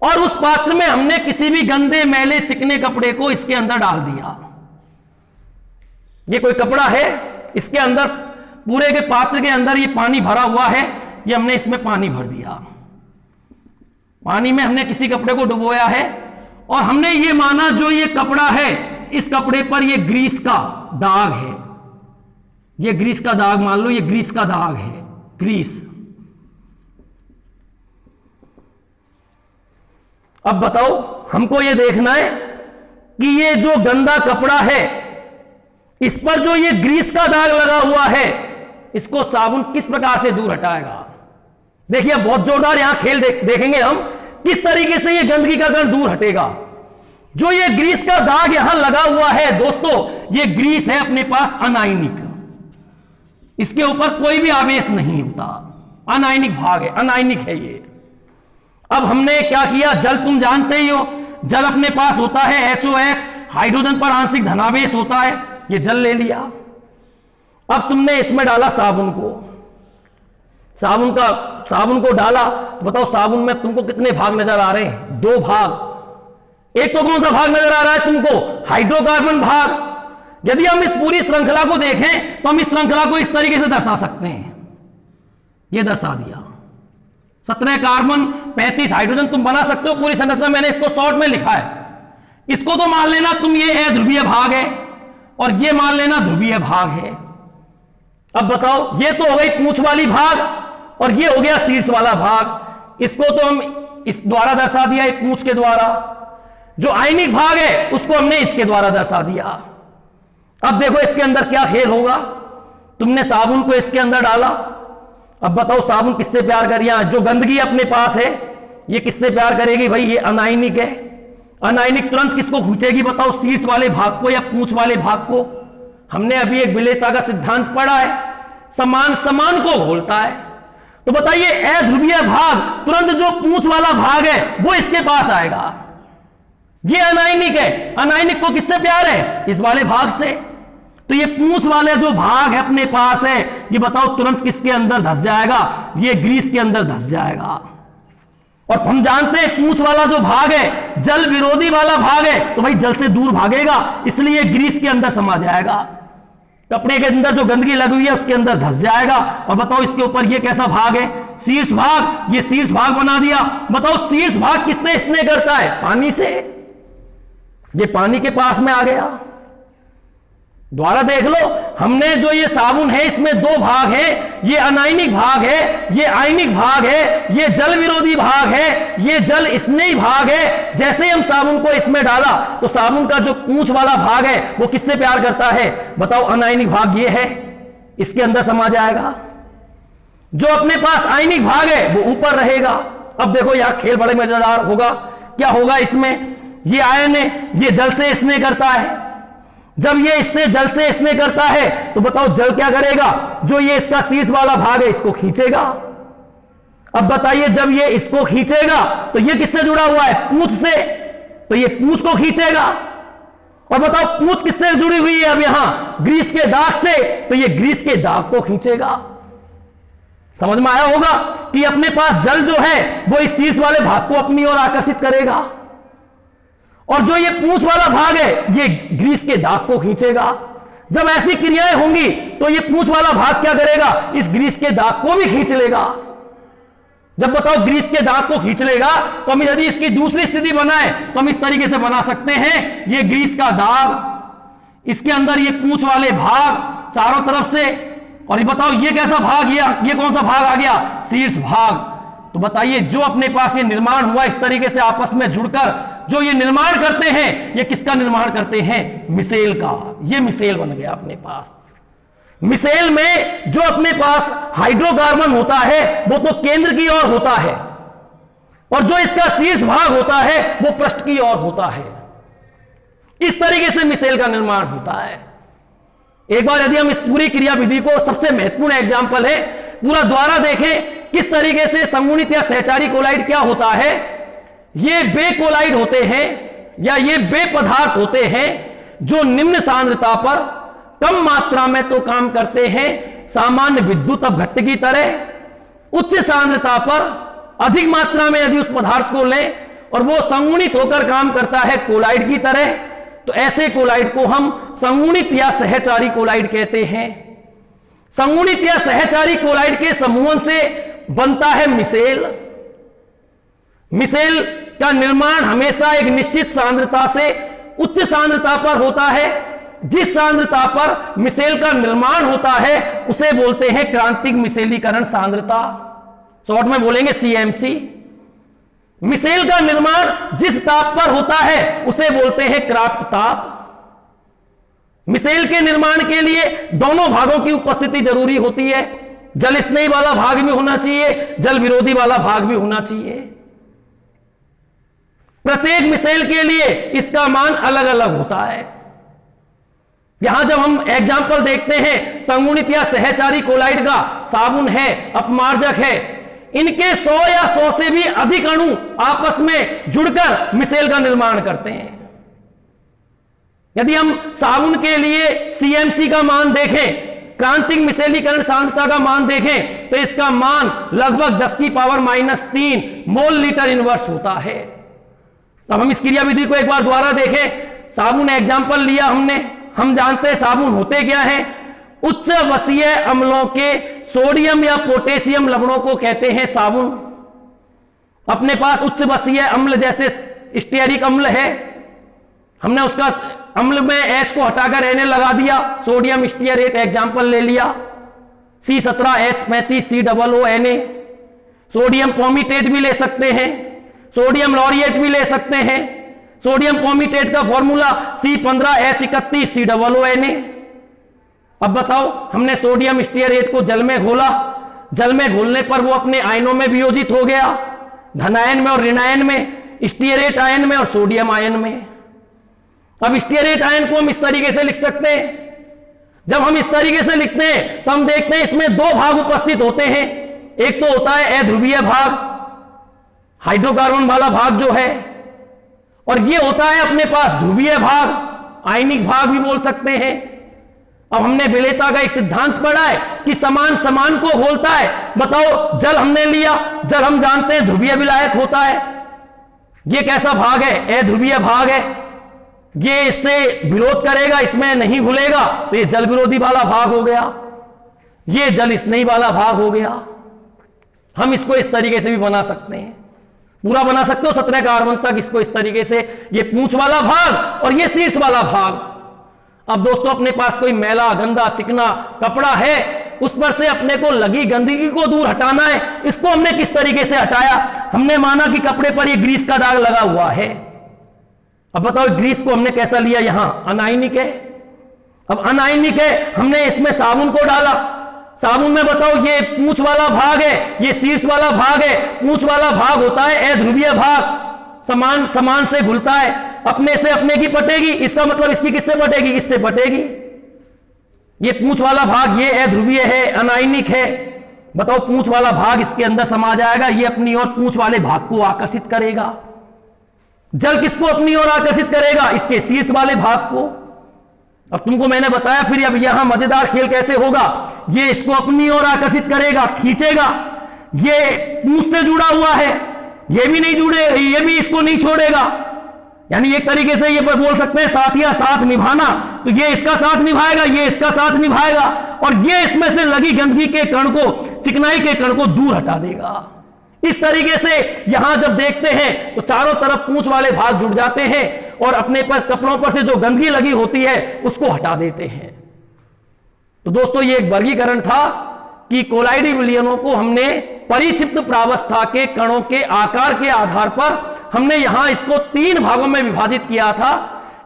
और उस पात्र में हमने किसी भी गंदे मैले चिकने कपड़े को इसके अंदर डाल दिया। ये कोई कपड़ा है, इसके अंदर पूरे के पात्र के अंदर ये पानी भरा हुआ है। ये हमने इसमें पानी भर दिया। पानी में हमने किसी कपड़े को डुबोया है, और हमने ये माना जो ये कपड़ा है, इस कपड़े पर ये ग्रीस का दाग है। ये ग्रीस का दाग मान लो, ये ग्रीस का दाग है, ग्रीस। अब बताओ हमको ये देखना है कि ये जो गंदा कपड़ा है, इस पर जो ये ग्रीस का दाग लगा हुआ है, इसको साबुन किस प्रकार से दूर हटाएगा। देखिए बहुत जोरदार यहां खेल देखेंगे हम, किस तरीके से ये गंदगी का कण दूर हटेगा। जो ये ग्रीस का दाग यहां लगा हुआ है दोस्तों, ये ग्रीस है अपने पास अनायनिक। इसके ऊपर कोई भी आवेश नहीं होता, अनायनिक भाग है, अनायनिक है ये। अब हमने क्या किया, जल तुम जानते ही हो, जल अपने पास होता है HOH, हाइड्रोजन पर आंशिक धनावेश होता है। ये जल ले लिया। अब तुमने इसमें डाला साबुन को, साबुन को डाला, तो बताओ साबुन में तुमको कितने भाग नजर आ रहे हैं? 2 भाग। एक तो कौन सा भाग नजर आ रहा है तुमको? हाइड्रोकार्बन भाग। यदि हम इस पूरी श्रृंखला को देखें तो हम इस श्रृंखला को इस तरीके से दर्शा सकते हैं। ये दर्शा दिया, 17 कार्बन 35 हाइड्रोजन तुम बना सकते हो पूरी संरचना। मैंने इसको शॉर्ट में लिखा है। इसको तो मान लेना तुम ये अध्रुवीय भाग है, और ये मान लेना ध्रुवीय भाग है। अब बताओ ये तो हो गई पूंछ वाली भाग, और ये हो गया शीर्ष वाला भाग। इसको तो हम इस द्वारा दर्शा दिया, पूंछ के द्वारा। जो आयनिक भाग है उसको हमने इसके द्वारा दर्शा दिया। अब देखो इसके अंदर क्या खेल होगा। तुमने साबुन को इसके अंदर डाला। अब बताओ साबुन किससे प्यार कर, यहां जो गंदगी अपने पास है ये किससे प्यार करेगी भाई? ये अनायनिक है। अनायनिक तुरंत किसको खींचेगी बताओ? शीर्ष वाले भाग को या पूंछ वाले भाग को। हमने अभी एक विलेयता का सिद्धांत पढ़ा है, समान समान को घोलता है। तो बताइए अध्रुवीय भाग तुरंत जो पूंछ वाला भाग है वो इसके पास आएगा। ये अनायनिक है, अनायनिक को किससे प्यार है? इस वाले भाग से। तो ये पूंछ वाले जो भाग है अपने पास है, ये बताओ तुरंत किसके अंदर धस जाएगा? ये ग्रीस के अंदर धस जाएगा। और हम जानते हैं पूंछ वाला जो भाग है जल विरोधी वाला भाग है, तो भाई जल से दूर भागेगा, इसलिए ग्रीस के अंदर समा जाएगा। कपड़े के अंदर जो गंदगी लगी हुई है उसके अंदर धस जाएगा। और बताओ इसके ऊपर ये कैसा भाग है? शीर्ष भाग। ये शीर्ष भाग बना दिया। बताओ शीर्ष भाग किसने स्नेह करता है? पानी से। ये पानी के पास में आ गया। द्वारा देख लो, हमने जो ये साबुन है इसमें 2 भाग है। ये अनायनिक भाग है, ये आयनिक भाग है, ये जल विरोधी भाग है, ये जल स्नेही भाग है। जैसे ही हम साबुन को इसमें डाला तो साबुन का जो पूंछ वाला भाग है वो किससे प्यार करता है? बताओ अनायनिक भाग ये है। इसके अंदर समा जाएगा। जो अपने पास आयनिक भाग है वो ऊपर रहेगा। अब देखो यहां खेल बड़े मजेदार होगा। क्या होगा इसमें, ये आयन है, ये जल से स्नेह करता है। जब ये इससे जल से स्नेह करता है तो बताओ जल क्या करेगा, जो ये इसका शीर्ष वाला भाग है इसको खींचेगा। अब बताइए जब ये इसको खींचेगा तो ये किससे जुड़ा हुआ है, पूंछ से, तो ये पूंछ को खींचेगा। और बताओ पूंछ किससे जुड़ी हुई है अब यहां, ग्रीस के दाग से, तो ये ग्रीस के दाग को खींचेगा। समझ में आया होगा कि अपने पास जल जो है वो इस शीर्ष वाले भाग को अपनी ओर आकर्षित करेगा और जो ये पूंछ वाला भाग है ये ग्रीस के दाग को खींचेगा। जब ऐसी क्रियाएं होंगी तो ये पूंछ वाला भाग क्या करेगा, इस ग्रीस के दाग को भी खींच लेगा। जब बताओ ग्रीस के दाग को खींच लेगा तो हम यदि इसकी दूसरी स्थिति बनाए तो हम इस तरीके से बना सकते हैं, ये ग्रीस का दाग, इसके अंदर ये पूंछ वाले भाग चारों तरफ से, और ये बताओ ये कैसा भाग, ये कौन सा भाग आ गया, शीर्ष भाग। तो बताइए जो अपने पास ये निर्माण हुआ इस तरीके से आपस में जुड़कर जो ये निर्माण करते हैं, ये किसका निर्माण करते हैं, मिसेल का। ये मिसेल बन गया अपने पास। मिसेल में जो अपने पास हाइड्रोकार्बन होता है वो तो केंद्र की ओर होता है और जो इसका शीर्ष भाग होता है वो पृष्ठ की ओर होता है। इस तरीके से मिसेल का निर्माण होता है। एक बार यदि हम इस पूरी क्रिया विधि को, सबसे महत्वपूर्ण एग्जाम्पल है, पूरा द्वारा देखें किस तरीके से संगुणित या सहचारी कोलाइड क्या होता है। ये वे कोलाइड होते हैं या ये वे पदार्थ होते हैं जो निम्न सांद्रता पर कम मात्रा में तो काम करते हैं सामान्य विद्युत अपघट्ट की तरह। उच्च सांद्रता पर अधिक मात्रा में यदि उस पदार्थ को लें और वो संगुणित होकर काम करता है कोलाइड की तरह, तो ऐसे कोलाइड को हम संगुणित या सहचारी कोलाइड कहते हैं। संगुणित या सहचारी कोलाइड के समूहन से बनता है मिसेल। मिसेल का निर्माण हमेशा एक निश्चित सांद्रता से उच्च सांद्रता पर होता है। जिस सांद्रता पर मिसेल का निर्माण होता है उसे बोलते हैं क्रांतिक मिसेलीकरण सांद्रता, शॉर्ट में बोलेंगे सीएमसी। मिसेल का निर्माण जिस ताप पर होता है उसे बोलते हैं क्राफ्ट ताप। मिसेल के निर्माण के लिए दोनों भागों की उपस्थिति जरूरी होती है। जल स्नेही वाला भाग भी होना चाहिए, जल विरोधी वाला भाग भी होना चाहिए। प्रत्येक मिसेल के लिए इसका मान अलग अलग होता है। यहां जब हम एग्जाम्पल देखते हैं संगुणित या सहचारी कोलाइड का, साबुन है, अपमार्जक है, इनके 100 या 100 से भी अधिक अणु आपस में जुड़कर मिसेल का निर्माण करते हैं। यदि हम साबुन के लिए सीएमसी का मान देखें, क्रांतिक मिसेलीकरण सांद्रता का मान देखें, तो इसका मान लगभग 10⁻³ मोल लीटर इनवर्स होता है। अब हम इस क्रिया विधि को एक बार दोबारा देखें। साबुन एग्जाम्पल लिया हमने, हम जानते हैं साबुन होते क्या है, उच्च वसीय अम्लों के सोडियम या पोटेशियम लवणों को कहते हैं साबुन। अपने पास उच्च वसीय अम्ल जैसे स्टीयरिक अम्ल है, हमने उसका अम्ल में H को हटाकर Na लगा दिया, सोडियम स्टीयरेट एग्जाम्पल ले लिया, C17H35COO Na। सोडियम पोमीटेट भी ले सकते हैं, सोडियम लॉरिएट भी ले सकते हैं। सोडियम पोमीटेट का फॉर्मूला C15H31COO Na। अब बताओ, हमने सोडियम स्टीयरेट को जल में घोला, जल में घोलने पर वो अपने आयनों में वियोजित हो गया, धनायन में और ऋणायन में, स्टीयरेट आयन में और सोडियम आयन में। अब स्टीयरेट आयन को हम इस तरीके से लिख सकते हैं। जब हम इस तरीके से लिखते हैं तो हम देखते हैं इसमें दो भाग उपस्थित होते हैं। एक तो होता है अध्रुवीय भाग, हाइड्रोकार्बन वाला भाग जो है, और ये होता है अपने पास ध्रुवीय भाग, आयनिक भाग भी बोल सकते हैं। अब हमने विलेयता का एक सिद्धांत पढ़ा है कि समान समान को घोलता है। बताओ, जल हमने लिया, जल हम जानते हैं ध्रुवीय विलायक होता है। ये कैसा भाग है? अध्रुवीय भाग है। ये इससे विरोध करेगा, इसमें नहीं घुलेगा, तो ये जल विरोधी वाला भाग हो गया, ये जल स्नेही वाला भाग हो गया। हम इसको इस तरीके से भी बना सकते हैं, पूरा बना सकते हो 17 कार्बन तक इसको इस तरीके से, ये पूंछ वाला भाग और ये शीर्ष वाला भाग। अब दोस्तों, अपने पास कोई मैला, गंदा, चिकना कपड़ा है, उस पर से अपने को लगी गंदगी को दूर हटाना है। इसको हमने किस तरीके से हटाया? हमने माना कि कपड़े पर ये ग्रीस का दाग लगा हुआ है। अब बताओ, ग्रीस को हमने कैसा लिया? यहां अनायनिक है, अब अनायनिक है, हमने इसमें साबुन को डाला, साबुन में बताओ ये पूंछ वाला भाग है, ये शीर्ष वाला भाग है। पूंछ वाला भाग होता है अध्रुवीय भाग, समान समान से घुलता है, अपने से अपने की पटेगी, इसका मतलब इसकी किससे पटेगी, इससे पटेगी। ये पूंछ वाला भाग ये अध्रुवीय है, अनायनिक है। बताओ पूंछ वाला भाग इसके अंदर समा जाएगा, ये अपनी ओर पूंछ वाले भाग को आकर्षित करेगा। जल किसको अपनी ओर आकर्षित करेगा, इसके शीर्ष वाले भाग को। अब तुमको मैंने बताया, फिर अब यहां मजेदार खेल कैसे होगा, ये इसको अपनी ओर आकर्षित करेगा, खींचेगा, ये पूंछ से जुड़ा हुआ है, ये भी नहीं जुड़े, ये भी इसको नहीं छोड़ेगा। यानी एक तरीके से ये बोल सकते हैं साथ या साथ निभाना, तो ये इसका साथ निभाएगा, ये इसका साथ निभाएगा, और ये इसमें से लगी गंदगी के कण को, चिकनाई के कण को दूर हटा देगा। इस तरीके से यहां जब देखते हैं तो चारों तरफ पूंछ वाले भाग जुड़ जाते हैं और अपने पास कपड़ों पर से जो गंदगी लगी होती है उसको हटा देते हैं। तो दोस्तों ये एक वर्गीकरण था कि कोलाइडी विलयनों को हमने परिक्षिप्त प्रावस्था के कणों के आकार के आधार पर हमने यहां इसको 3 भागों में विभाजित किया था।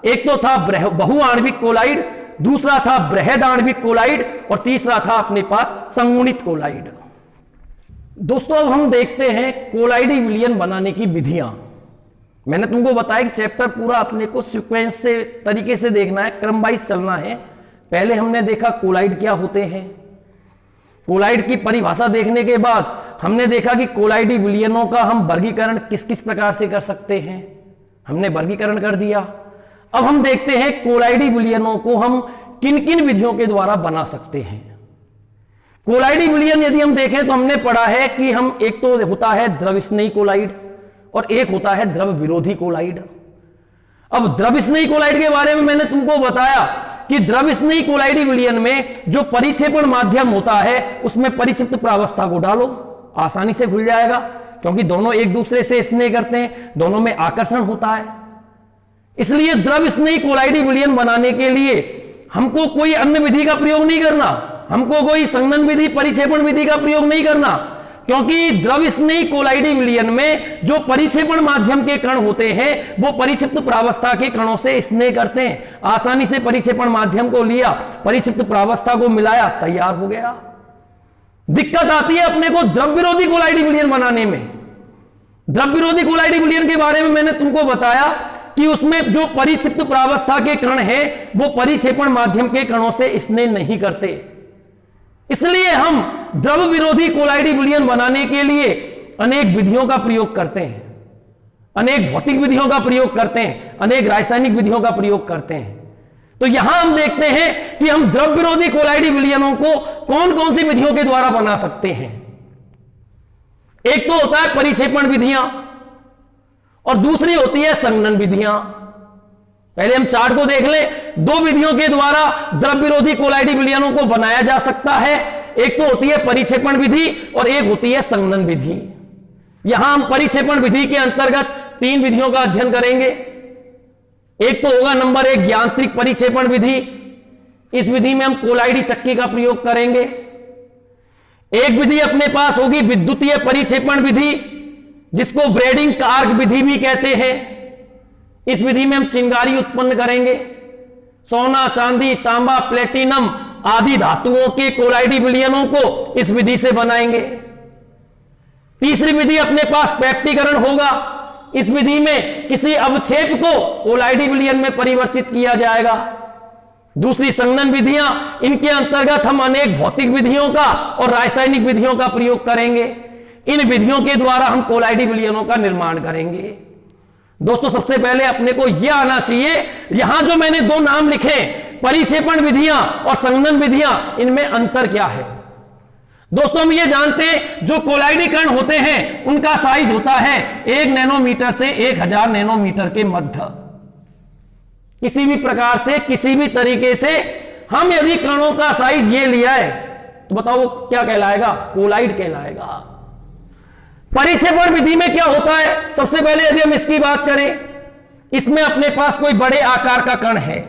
एक तो था बहुआण्विक कोलाइड, दूसरा था बृहद आणविक कोलाइड, और तीसरा था अपने पास संगुणित कोलाइड। दोस्तों अब हम देखते हैं कोलाइडी विलयन बनाने की विधियां। मैंने तुमको बताया कि चैप्टर पूरा अपने को सीक्वेंस से तरीके से देखना है, क्रम वाइज चलना है। पहले हमने देखा कोलाइड क्या होते हैं, कोलाइड की परिभाषा देखने के बाद हमने देखा कि कोलाइडी विलयनों का हम वर्गीकरण किस किस प्रकार से कर सकते हैं, हमने वर्गीकरण कर दिया। अब हम देखते हैं कोलाइडी विलयनों को हम किन किन विधियों के द्वारा बना सकते हैं। कोलाइडी विलयन यदि हम देखें तो हमने पढ़ा है कि हम एक तो होता है द्रव स्नेही कोलाइड और एक होता है द्रव विरोधी कोलाइड। अब द्रव स्नेही कोलाइड के बारे में मैंने तुमको बताया कि द्रव स्नेही कोलाइडी विलयन में जो परिक्षेपण माध्यम होता है उसमें परिक्षिप्त प्रावस्था को डालो, आसानी से घुल जाएगा, क्योंकि दोनों एक दूसरे से स्नेह करते हैं, दोनों में आकर्षण होता है। इसलिए द्रव स्नेही कोलाइडी विलयन बनाने के लिए हमको कोई अन्य विधि का प्रयोग नहीं करना, हमको कोई संघनन विधि, परिक्षेपण विधि का प्रयोग नहीं करना, क्योंकि द्रव स्नेही कोलाइडी विलयन में जो परिक्षेपण माध्यम के कण होते हैं वो परिक्षिप्त प्रावस्था के कणों से स्नेह करते हैं। आसानी से परिक्षेपण माध्यम को लिया, परिक्षिप्त प्रावस्था को मिलाया, तैयार हो गया। दिक्कत आती है अपने को द्रव विरोधी कोलाइडी विलयन बनाने में। द्रव विरोधी कोलाइडी विलयन के बारे में मैंने तुमको बताया कि उसमें जो परिक्षिप्त प्रावस्था के कण हैं वो परिक्षेपण माध्यम के कणों से स्नेह नहीं करते। इसलिए हम द्रव विरोधी कोलाइडी विलयन बनाने के लिए अनेक विधियों का प्रयोग करते हैं, अनेक भौतिक विधियों का प्रयोग करते हैं, अनेक रासायनिक विधियों का प्रयोग करते हैं। तो यहां हम देखते हैं कि हम द्रव विरोधी कोलाइडी विलयनों को कौन कौन सी विधियों के द्वारा बना सकते हैं। एक तो होता है परिक्षेपण विधियां और दूसरी होती है संघनन विधियां। पहले हम चार्ट को देख लें। 2 विधियों के द्वारा द्रव विरोधी कोलाइडी विलयनों को बनाया जा सकता है। एक तो होती है परिक्षेपण विधि और एक होती है संघनन विधि। यहां हम परिक्षेपण विधि के अंतर्गत 3 विधियों का अध्ययन करेंगे। एक तो होगा नंबर 1 यांत्रिक परिक्षेपण विधि। इस विधि में हम कोलाइडी चक्की का प्रयोग करेंगे। एक विधि अपने पास होगी विद्युतीय परिक्षेपण विधि, जिसको ब्रेडिंग कार्क विधि भी कहते हैं। इस विधि में हम चिंगारी उत्पन्न करेंगे। सोना, चांदी, तांबा, प्लेटिनम आदि धातुओं के कोलाइडी विलयनों को इस विधि से बनाएंगे। तीसरी विधि अपने पास पैक्टीकरण होगा। इस विधि में किसी अवक्षेप को कोलाइडी विलयन में परिवर्तित किया जाएगा। दूसरी संघनन विधियां, इनके अंतर्गत हम अनेक भौतिक विधियों का और रासायनिक विधियों का प्रयोग करेंगे। इन विधियों के द्वारा हम कोलाइडी विलयनों का निर्माण करेंगे। दोस्तों सबसे पहले अपने को यह आना चाहिए, यहां जो मैंने 2 नाम लिखे परिक्षेपण विधियां और संघनन विधियां, इनमें अंतर क्या है। दोस्तों हम ये जानते हैं जो कोलाइडी कण होते हैं उनका साइज होता है 1 नैनोमीटर से 1000 नैनोमीटर के मध्य। किसी भी प्रकार से, किसी भी तरीके से हम यदि कणों का साइज ये लिया है तो बताओ वो क्या कहलाएगा, कोलाइड कहलाएगा। परिक्षेपण विधि में क्या होता है, सबसे पहले यदि हम इसकी बात करें, इसमें अपने पास कोई बड़े आकार का कण है।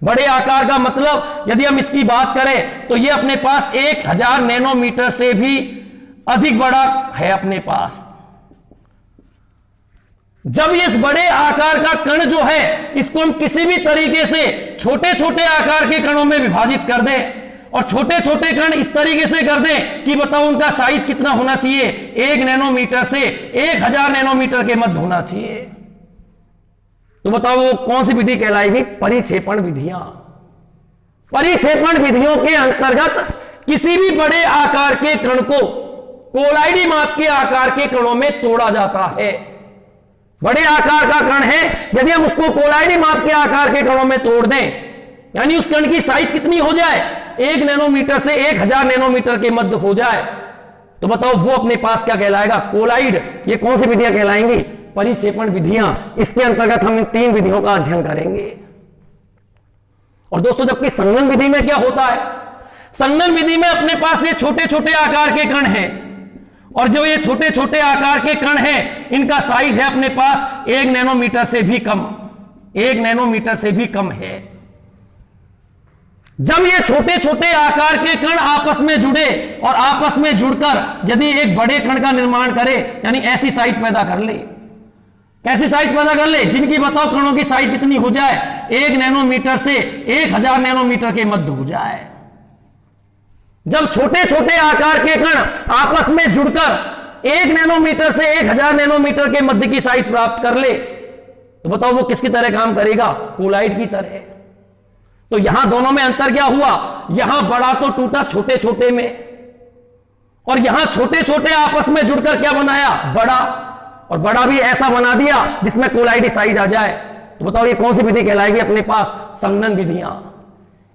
बड़े आकार का मतलब यदि हम इसकी बात करें तो यह अपने पास 1000 नैनोमीटर से भी अधिक बड़ा है अपने पास। जब इस बड़े आकार का कण जो है इसको हम किसी भी तरीके से छोटे छोटे आकार के कणों में विभाजित कर दें और छोटे छोटे कण इस तरीके से कर दें कि बताओ उनका साइज कितना होना चाहिए, 1 नैनोमीटर से 1000 नैनोमीटर के मध्य होना चाहिए। तो बताओ वो कौन सी विधि कहलाएगी? परिक्षेपण विधियां। परिक्षेपण विधियों के अंतर्गत किसी भी बड़े आकार के कण को कोलाइडी माप के आकार के कणों में तोड़ा जाता है। बड़े आकार का कण है, यदि हम उसको कोलाइडी माप के आकार के कणों में तोड़ दें, यानी उस कण की साइज कितनी हो जाए, 1 नैनोमीटर से 1000 नैनोमीटर के मध्य हो जाए, तो बताओ वो अपने पास क्या कहलाएगा? कोलाइड। ये कौन सी विधियां कहलाएंगी? परिक्षेपण विधियां। इसके अंतर्गत हम इन 3 विधियों का अध्ययन करेंगे। और दोस्तों, जबकि संघनन विधि में क्या होता है? संघनन विधि में अपने पास ये छोटे छोटे आकार के कण हैं, और जो ये छोटे छोटे आकार के कण हैं इनका साइज है अपने पास 1 नैनोमीटर से भी कम, 1 नैनोमीटर से भी कम है। जब ये छोटे छोटे आकार के कण आपस में जुड़े और आपस में जुड़कर यदि एक बड़े कण का निर्माण करे, यानी ऐसी साइज पैदा कर ले, कैसी साइज पैदा कर ले? जिनकी बताओ कणों की साइज कितनी हो जाए, 1 नैनोमीटर से 1000 नैनोमीटर के मध्य हो जाए। जब छोटे छोटे आकार के कण आपस में जुड़कर 1 नैनोमीटर से 1000 नैनोमीटर के मध्य की साइज प्राप्त कर ले, तो बताओ वो किसकी तरह काम करेगा? कोलाइड की तरह। तो यहां दोनों में अंतर क्या हुआ? यहां बड़ा तो टूटा छोटे छोटे में, और यहां छोटे छोटे आपस में जुड़कर क्या बनाया? बड़ा। और बड़ा भी ऐसा बना दिया जिसमें कोलाइडी साइज आ जाए। तो बताओ ये कौन सी विधि कहलाएगी अपने पास? संघनन विधियां।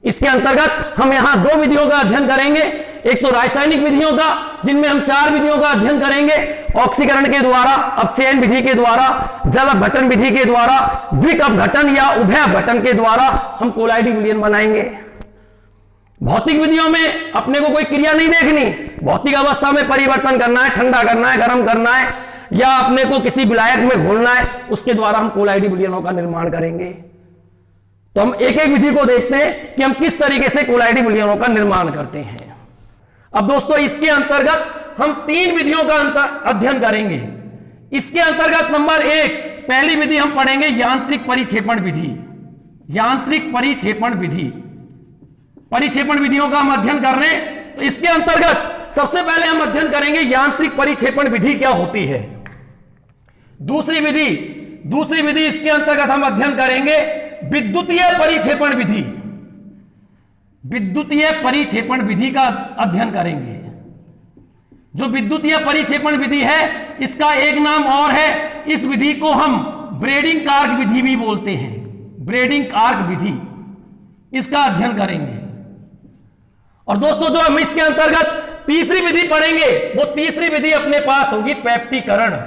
इसके अंतर्गत हम यहां 2 विधियों का अध्ययन करेंगे। एक तो रासायनिक विधियों का, जिनमें हम 4 विधियों का अध्ययन करेंगे, ऑक्सीकरण के द्वारा, अपचयन विधि के द्वारा, जल अपघटन विधि के द्वारा, द्विक अपघटन या उभय अपघटन के द्वारा हम कोलाइडी विलयन बनाएंगे। भौतिक विधियों में अपने को कोई क्रिया नहीं देखनी, भौतिक अवस्था में परिवर्तन करना है, ठंडा करना है, गर्म करना है, या अपने को किसी विलायक में घोलना है, उसके द्वारा हम कोलाइडी विलयनों का निर्माण करेंगे। तो हम एक एक विधि को देखते हैं कि हम किस तरीके से कोलाइडी विलयनों का निर्माण करते हैं। अब दोस्तों, इसके अंतर्गत हम 3 विधियों का अध्ययन करेंगे। इसके अंतर्गत नंबर 1, पहली विधि हम पढ़ेंगे यांत्रिक परिक्षेपण विधि। यांत्रिक परिक्षेपण विधि, परिक्षेपण विधियों का हम अध्ययन कर रहे हैं। तो इसके अंतर्गत सबसे पहले हम अध्ययन करेंगे यांत्रिक परिक्षेपण विधि क्या होती है। दूसरी विधि इसके अंतर्गत हम अध्ययन करेंगे विद्युतीय परिक्षेपण विधि। विद्युतीय परिक्षेपण विधि का अध्ययन करेंगे। जो विद्युतीय परिक्षेपण विधि है, इसका एक नाम और है, इस विधि को हम ब्रेडिंग कार्क विधि भी बोलते हैं। ब्रेडिंग कार्क विधि, इसका अध्ययन करेंगे। और दोस्तों, जो हम इसके अंतर्गत तीसरी विधि पढ़ेंगे, वो तीसरी विधि अपने पास होगी पैप्टीकरण।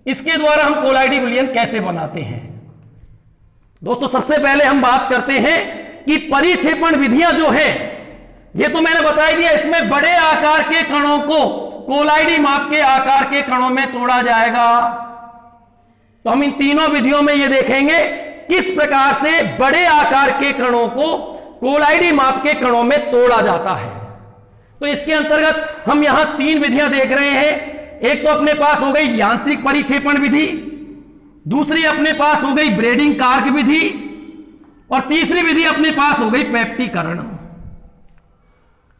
इसके द्वारा हम कोलाइडी विलयन कैसे बनाते हैं। दोस्तों, सबसे पहले हम बात करते हैं कि परिक्षेपण विधियां जो है, ये तो मैंने बता दिया, इसमें बड़े आकार के कणों को कोलाइडी माप के आकार के कणों में तोड़ा जाएगा। तो हम इन तीनों विधियों में ये देखेंगे किस प्रकार से बड़े आकार के कणों को कोलाइडी माप के कणों में तोड़ा जाता है। तो इसके अंतर्गत हम यहां 3 विधियां देख रहे हैं। एक तो अपने पास हो गई यांत्रिक परिक्षेपण विधि, दूसरी अपने पास हो गई ब्रेडिंग कार्क विधि, और तीसरी विधि अपने पास हो गई पैप्टीकरण।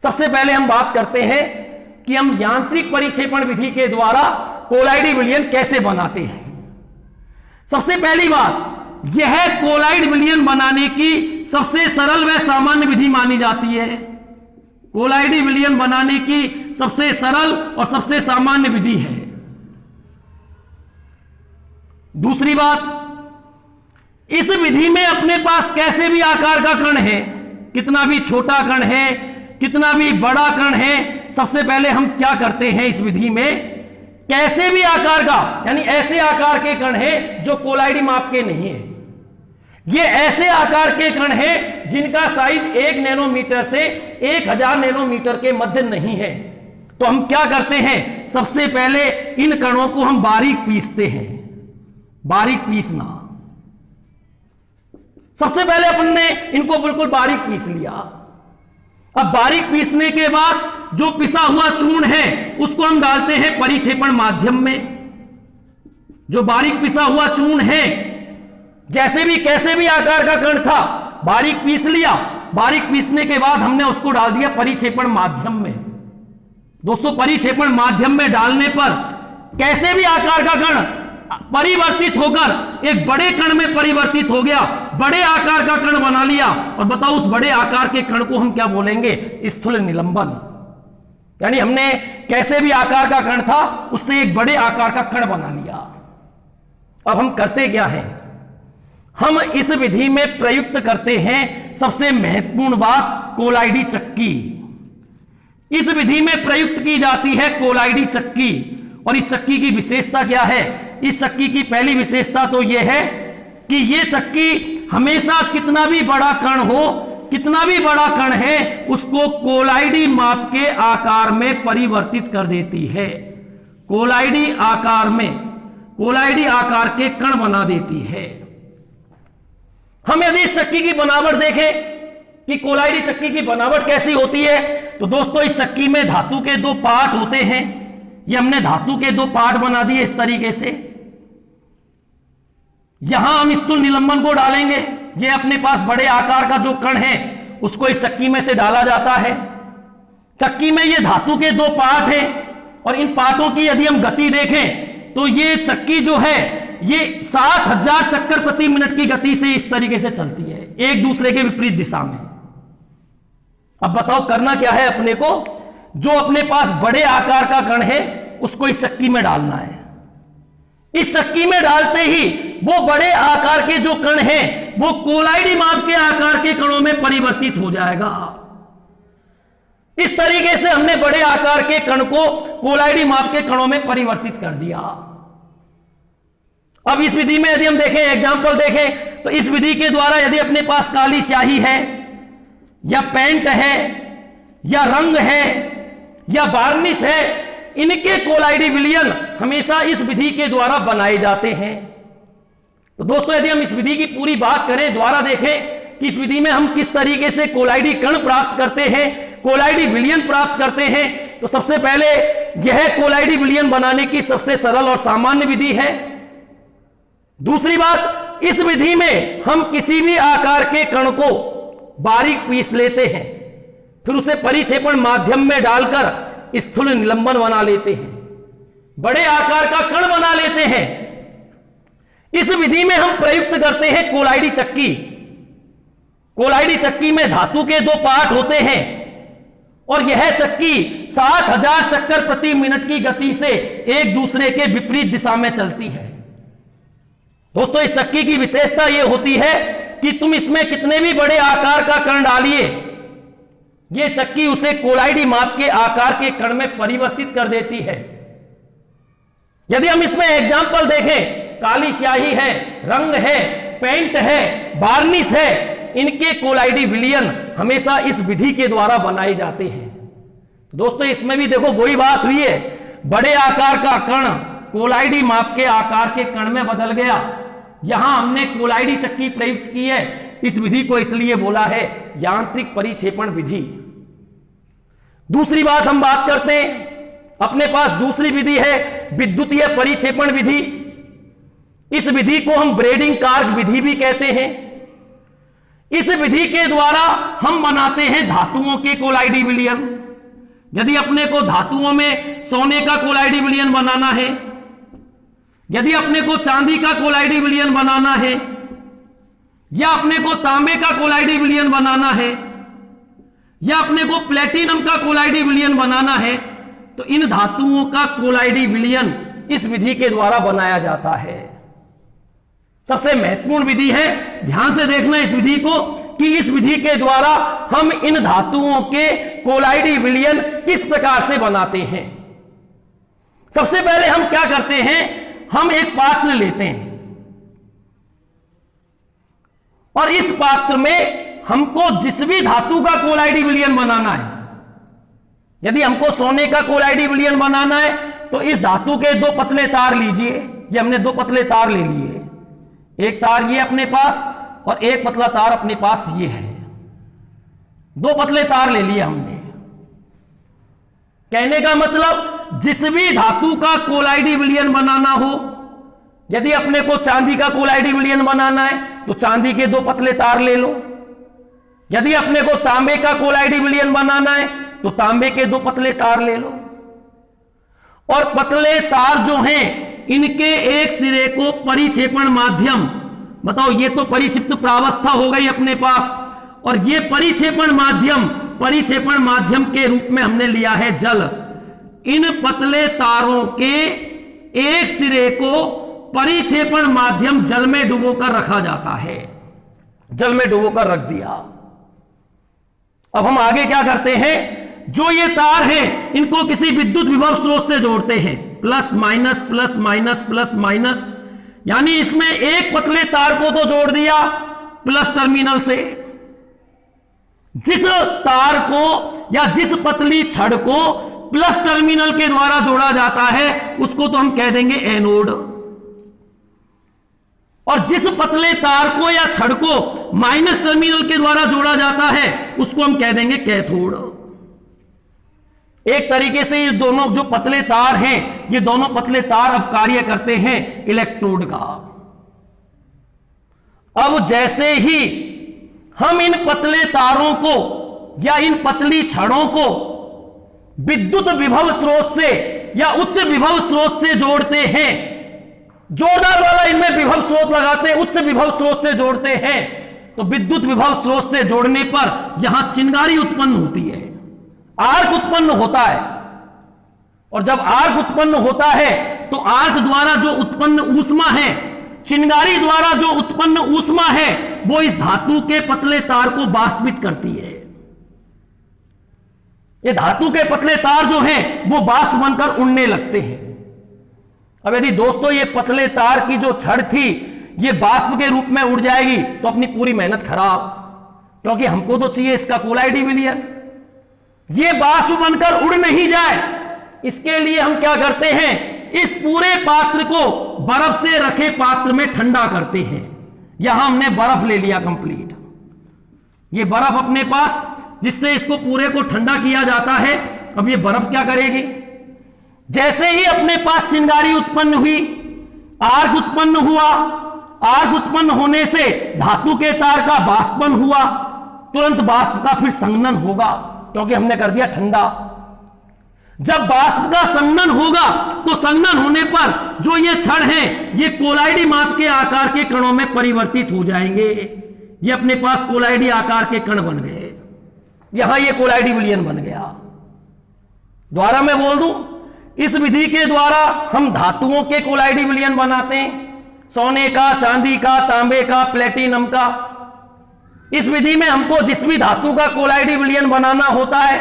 सबसे पहले हम बात करते हैं कि हम यांत्रिक परिक्षेपण विधि के द्वारा कोलाइडी विलयन कैसे बनाते हैं। सबसे पहली बात, यह कोलाइड विलयन बनाने की सबसे सरल व सामान्य विधि मानी जाती है। कोलाइडी विलयन बनाने की सबसे सरल और सबसे सामान्य विधि है। दूसरी बात, इस विधि में अपने पास कैसे भी आकार का कण है, कितना भी छोटा कण है, कितना भी बड़ा कण है, सबसे पहले हम क्या करते हैं इस विधि में, कैसे भी आकार का, यानी ऐसे आकार के कण है जो कोलाइडी माप के नहीं है। ये ऐसे आकार के कण हैं जिनका साइज 1 नैनोमीटर से 1000 नैनोमीटर के मध्य नहीं है। तो हम क्या करते हैं, सबसे पहले इन कणों को हम बारीक पीसते हैं। बारीक पीसना, सबसे पहले अपन ने इनको बिल्कुल बारीक पीस लिया। अब बारीक पीसने के बाद जो पिसा हुआ चूर्ण है उसको हम डालते हैं परिक्षेपण माध्यम में। जो बारीक पिसा हुआ चूर्ण है, जैसे भी कैसे भी आकार का कण था, बारीक पीस लिया। बारीक पीसने के बाद हमने उसको डाल दिया परिक्षेपण माध्यम में। दोस्तों, परिक्षेपण माध्यम में डालने पर कैसे भी आकार का कण परिवर्तित होकर एक बड़े कण में परिवर्तित हो गया, बड़े आकार का कण बना लिया। और बताओ, उस बड़े आकार के कण को हम क्या बोलेंगे? स्थूल निलंबन। यानी हमने कैसे भी आकार का कण था, उससे एक बड़े आकार का कण बना लिया। अब हम करते क्या हैं? हम इस विधि में प्रयुक्त करते हैं सबसे महत्वपूर्ण बात, कोलाइडी चक्की। इस विधि में प्रयुक्त की जाती है कोलाइडी चक्की। और इस चक्की की विशेषता क्या है? इस चक्की की पहली विशेषता तो यह है कि यह चक्की हमेशा कितना भी बड़ा कण हो, कितना भी बड़ा कण है, उसको कोलाइडी माप के आकार में परिवर्तित कर देती है। कोलाइडी आकार में, कोलाइडी आकार के कण बना देती है। हम यदि इस चक्की की बनावट देखें कि कोलाइडी चक्की की बनावट कैसी होती है, तो दोस्तों इस चक्की में धातु के दो पार्ट होते हैं। ये हमने धातु के दो पार्ट बना दिए इस तरीके से। यहां हम स्थूल निलंबन को डालेंगे। ये अपने पास बड़े आकार का जो कण है उसको इस चक्की में से डाला जाता है। चक्की में ये धातु के दो पार्ट हैं और इन पार्टों की यदि हम गति देखें तो ये चक्की जो है ये 7000 चक्कर प्रति मिनट की गति से इस तरीके से चलती है, एक दूसरे के विपरीत दिशा में। अब बताओ करना क्या है अपने को? जो अपने पास बड़े आकार का कण है उसको इस चक्की में डालना है। इस चक्की में डालते ही वो बड़े आकार के जो कण हैं वो कोलाइडी माप के आकार के कणों में परिवर्तित हो जाएगा। इस तरीके से हमने बड़े आकार के कण को कोलाइडी माप के कणों में परिवर्तित कर दिया। अब इस विधि में यदि हम देखें, एग्जांपल देखें, तो इस विधि के द्वारा यदि अपने पास काली स्याही है या पेंट है या रंग है या वार्निश है, इनके कोलाइडी विलयन हमेशा इस विधि के द्वारा बनाए जाते हैं। तो दोस्तों यदि हम इस विधि की पूरी बात करें, द्वारा देखें कि इस विधि में हम किस तरीके से कोलाइडी कण प्राप्त करते हैं, कोलाइडी विलयन प्राप्त करते हैं, तो सबसे पहले यह कोलाइडी विलयन बनाने की सबसे सरल और सामान्य विधि है। दूसरी बात, इस विधि में हम किसी भी आकार के कण को बारीक पीस लेते हैं, फिर उसे परिक्षेपण माध्यम में डालकर स्थूल निलंबन बना लेते हैं, बड़े आकार का कण बना लेते हैं। इस विधि में हम प्रयुक्त करते हैं कोलाइडी चक्की। कोलाइडी चक्की में धातु के दो पार्ट होते हैं और यह चक्की 7000 चक्कर प्रति मिनट की गति से एक दूसरे के विपरीत दिशा में चलती है। दोस्तों इस चक्की की विशेषता यह होती है कि तुम इसमें कितने भी बड़े आकार का कण डालिए, यह चक्की उसे कोलाइडी माप के आकार के कण में परिवर्तित कर देती है। यदि हम इसमें एग्जाम्पल देखें, काली स्याही है, रंग है, पेंट है, वार्निश है, इनके कोलाइडी विलयन हमेशा इस विधि के द्वारा बनाए जाते हैं। दोस्तों इसमें भी देखो वही बात हुई है, बड़े आकार का कण कोलाइडी माप के आकार के कण में बदल गया। यहां हमने कोलाइडी चक्की प्रयुक्त की है। इस विधि को इसलिए बोला है यांत्रिक परिक्षेपण विधि। दूसरी बात हम बात करते हैं, अपने पास दूसरी विधि है विद्युतीय परिक्षेपण विधि। इस विधि को हम ब्रेडिंग कार्क विधि भी कहते हैं। इस विधि के द्वारा हम बनाते हैं धातुओं के कोलाइडी विलयन। यदि अपने को धातुओं में सोने का कोलाइडी विलयन बनाना है, यदि अपने को चांदी का कोलाइडी विलयन बनाना है, या अपने को तांबे का कोलाइडी विलयन बनाना है, या अपने को प्लेटिनम का कोलाइडी विलयन बनाना है, तो इन धातुओं का कोलाइडी विलयन इस विधि के द्वारा बनाया जाता है। सबसे महत्वपूर्ण विधि है, ध्यान से देखना इस विधि को कि इस विधि के द्वारा हम इन धातुओं के कोलाइडी विलयन किस प्रकार से बनाते हैं। सबसे पहले हम क्या करते हैं, हम एक पात्र लेते हैं और इस पात्र में हमको जिस भी धातु का कोलाइडी विलयन बनाना है, यदि हमको सोने का कोलाइडी विलयन बनाना है तो इस धातु के दो पतले तार लीजिए। ये हमने दो पतले तार ले लिए, एक तार ये अपने पास और एक पतला तार अपने पास ये है। दो पतले तार ले लिए हमने। कहने का मतलब जिस भी धातु का कोलाइडी विलयन बनाना हो, यदि अपने को चांदी का कोलाइडी विलयन बनाना है तो चांदी के 2 पतले तार ले लो। यदि अपने को तांबे का कोलाइडी विलयन बनाना है तो तांबे के 2 पतले तार ले लो। और पतले तार जो हैं इनके एक सिरे को परिक्षेपण माध्यम, बताओ ये तो परिक्षिप्त प्रावस्था हो गई अपने पास, और ये परिक्षेपण माध्यम के रूप में हमने लिया है जल। इन पतले तारों के एक सिरे को परिक्षेपण माध्यम जल में डुबोकर रखा जाता है। जल में डुबोकर रख दिया। अब हम आगे क्या करते हैं, जो ये तार हैं इनको किसी विद्युत विभव स्रोत से जोड़ते हैं, plus minus plus minus plus minus, यानी इसमें एक पतले तार को तो जोड़ दिया प्लस टर्मिनल से। जिस तार को या जिस पतली छड़ को प्लस टर्मिनल के द्वारा जोड़ा जाता है उसको तो हम कह देंगे एनोड, और जिस पतले तार को या छड़ को माइनस टर्मिनल के द्वारा जोड़ा जाता है उसको हम कह देंगे कैथोड। एक तरीके से ये दोनों जो पतले तार हैं, ये दोनों पतले तार अब कार्य करते हैं इलेक्ट्रोड का। अब जैसे ही हम इन पतले तारों को या इन पतली छड़ों को विद्युत विभव स्रोत से या उच्च विभव स्रोत से जोड़ते हैं, जोरदार वाला इनमें विभव स्रोत लगाते हैं, उच्च विभव स्रोत से जोड़ते हैं, तो विद्युत विभव स्रोत से जोड़ने पर यहां चिंगारी उत्पन्न होती है, आर्क उत्पन्न होता है। और जब आर्क उत्पन्न होता है तो आर्क द्वारा जो उत्पन्न ऊष्मा है, चिंगारी द्वारा जो उत्पन्न ऊष्मा है, वो इस धातु के पतले तार को वाष्पित करती है। ये धातु के पतले तार जो हैं वो वाष्प बनकर उड़ने लगते हैं। अब यदि दोस्तों ये पतले तार की जो छड़ थी ये वाष्प के रूप में उड़ जाएगी तो अपनी पूरी मेहनत खराब, क्योंकि हमको तो चाहिए इसका कोलाइडी विलयन। ये वाष्प बनकर उड़ नहीं जाए, इसके लिए हम क्या करते हैं, इस पूरे पात्र को बर्फ से रखे पात्र में ठंडा करते हैं। यहां हमने बर्फ ले लिया कंप्लीट, ये बर्फ अपने पास, जिससे इसको पूरे को ठंडा किया जाता है। अब ये बर्फ क्या करेगी, जैसे ही अपने पास चिंगारी उत्पन्न हुई, आर्क उत्पन्न हुआ, आर्क उत्पन्न होने से धातु के तार का वाष्पन हुआ, तुरंत वाष्प का फिर संघनन होगा, क्योंकि हमने कर दिया ठंडा। जब वाष्प का संघनन होगा तो संघनन होने पर जो ये छड़ हैं ये कोलाइडी माप के आकार के कणों में परिवर्तित हो जाएंगे। ये अपने पास कोलाइडी आकार के कण बन गए, यहां ये कोलाइडी विलयन बन गया। दोबारा मैं बोल दूं, इस विधि के द्वारा हम धातुओं के कोलाइडी विलयन बनाते हैं, सोने का, चांदी का, तांबे का, प्लेटिनम का। इस विधि में हमको जिस भी धातु का कोलाइडी विलयन बनाना होता है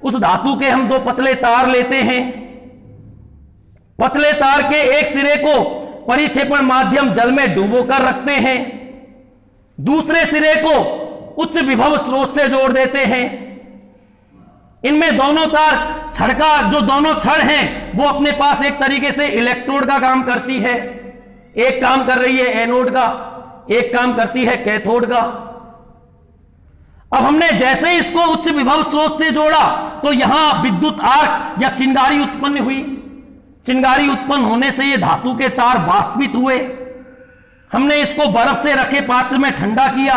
उस धातु के हम 2 पतले तार लेते हैं। पतले तार के एक सिरे को परिक्षेपण माध्यम जल में डुबोकर रखते हैं, दूसरे सिरे को उच्च विभव स्रोत से जोड़ देते हैं। इनमें दोनों तार छड़ का, जो दोनों छड़ हैं वो अपने पास एक तरीके से इलेक्ट्रोड का काम करती है। एक काम कर रही है एनोड का, एक काम करती है कैथोड का। अब हमने जैसे इसको उच्च विभव स्रोत से जोड़ा तो यहां विद्युत आर्क या चिंगारी उत्पन्न हुई। चिंगारी उत्पन्न होने से ये धातु के तार वाष्पित हुए। हमने इसको बर्फ से रखे पात्र में ठंडा किया।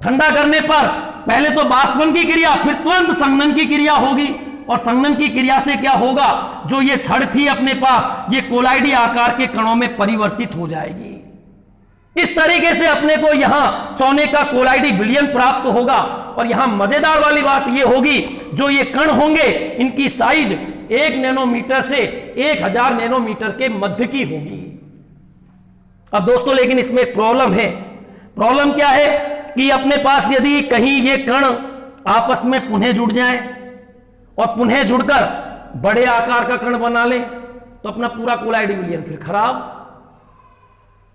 ठंडा करने पर पहले तो वाष्पन की क्रिया, फिर तुरंत संघनन की क्रिया होगी, और संघनन की क्रिया से क्या होगा, जो ये छड़ थी अपने पास ये कोलाइडी आकार के कणों में परिवर्तित हो जाएगी। इस तरीके से अपने को यहां सोने का कोलाइडी विलयन प्राप्त होगा। और यहां मजेदार वाली बात यह होगी, जो ये कण होंगे इनकी साइज 1 नैनोमीटर से 1000 नैनोमीटर के मध्य की होगी। अब दोस्तों लेकिन इसमें एक प्रॉब्लम है। प्रॉब्लम क्या है कि अपने पास यदि कहीं ये कण आपस में पुनः जुड़ जाएं और पुनः जुड़कर बड़े आकार का कण बना ले तो अपना पूरा कोलाइडी विलयन फिर खराब।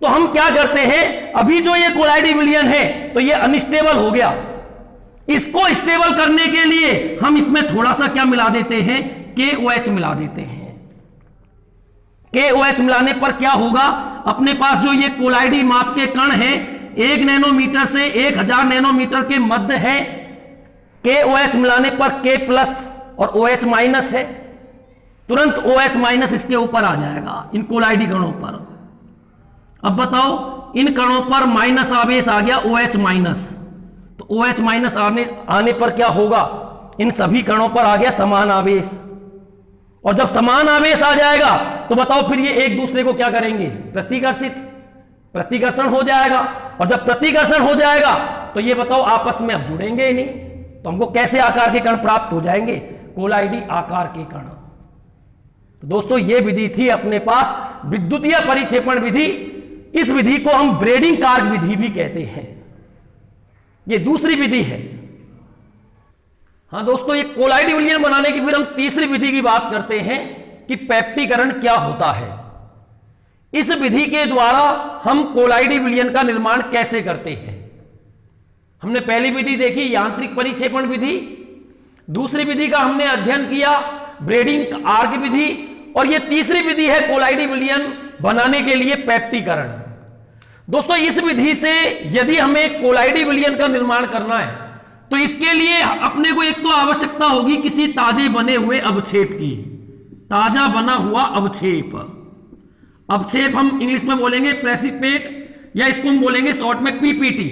तो हम क्या करते हैं, अभी जो ये कोलाइडी विलयन है तो ये अनस्टेबल हो गया। इसको स्टेबल करने के लिए हम इसमें थोड़ा सा क्या मिला देते हैं, KOH मिला देते हैं। KOH मिलाने पर क्या होगा, अपने पास जो ये कोलाइडी माप के कण हैं 1 नैनोमीटर से 1000 नैनोमीटर के मध्य है। KOH मिलाने पर K प्लस और OH माइनस है, तुरंत OH माइनस इसके ऊपर आ जाएगा इन कोलाइडी कणों पर। अब बताओ इन कणों पर माइनस आवेश आ गया OH माइनस, तो OH माइनस आने पर क्या होगा, इन सभी कणों पर आ गया समान आवेश, और जब समान आवेश आ जाएगा तो बताओ फिर ये एक दूसरे को क्या करेंगे, प्रतिकर्षण हो जाएगा, और जब प्रतिकर्षण हो जाएगा तो ये बताओ आपस में अब जुड़ेंगे ही नहीं, तो हमको कैसे आकार के कण प्राप्त हो जाएंगे, कोलाइडी आकार के कण। तो दोस्तों ये विधि थी अपने पास विद्युतीय परिक्षेपण विधि, इस विधि को हम ब्रेडिंग कार्क विधि भी कहते हैं, ये दूसरी विधि है। हाँ दोस्तों, ये कोलाइडी विलयन बनाने की फिर हम तीसरी विधि की बात करते हैं कि पेप्टीकरण क्या होता है। इस विधि के द्वारा हम कोलाइडी विलयन का निर्माण कैसे करते हैं। हमने पहली विधि देखी यांत्रिक परिक्षेपण विधि, दूसरी विधि का हमने अध्ययन किया ब्रेडिंग आर्क विधि, और ये तीसरी विधि है कोलाइडी विलयन बनाने के लिए पेप्टीकरण। दोस्तों इस विधि से यदि हमें कोलाइडी विलयन का निर्माण करना है तो इसके लिए अपने को एक तो आवश्यकता होगी किसी ताजे बने हुए अवक्षेप की, ताजा बना हुआ अवक्षेप। अवक्षेप हम इंग्लिश में बोलेंगे प्रेसिपिटेट, या इसको हम बोलेंगे शॉर्ट में पीपीटी।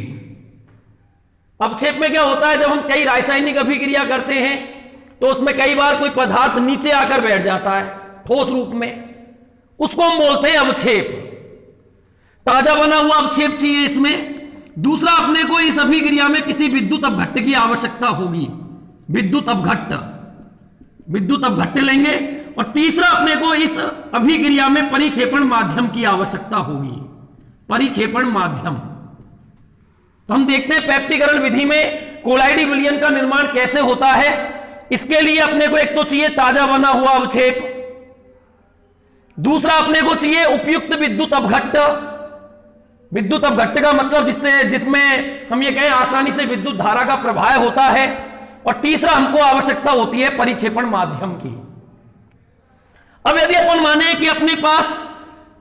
अवक्षेप में क्या होता है, जब हम कई रासायनिक अभिक्रिया करते हैं तो उसमें कई बार कोई पदार्थ नीचे आकर बैठ जाता है ठोस रूप में, उसको हम बोलते हैं अवक्षेप। ताजा बना हुआ अवक्षेप चाहिए इसमें। दूसरा, अपने को इस अभिक्रिया में किसी विद्युत अपघट्ट की आवश्यकता होगी, विद्युत अपघट्ट लेंगे। और तीसरा, अपने को इस अभिक्रिया में परिक्षेपण माध्यम की आवश्यकता होगी, परिक्षेपण माध्यम। तो हम देखते हैं पेप्टीकरण विधि में कोलाइडी विलयन का निर्माण कैसे होता है। इसके लिए अपने को एक तो चाहिए ताजा बना हुआ अवक्षेप, दूसरा अपने को चाहिए उपयुक्त विद्युत अपघट्ट। विद्युत अपघट्ट का मतलब जिसमें हम ये कहें आसानी से विद्युत धारा का प्रवाह होता है, और तीसरा हमको आवश्यकता होती है परिक्षेपण माध्यम की। अब यदि अपन माने कि अपने पास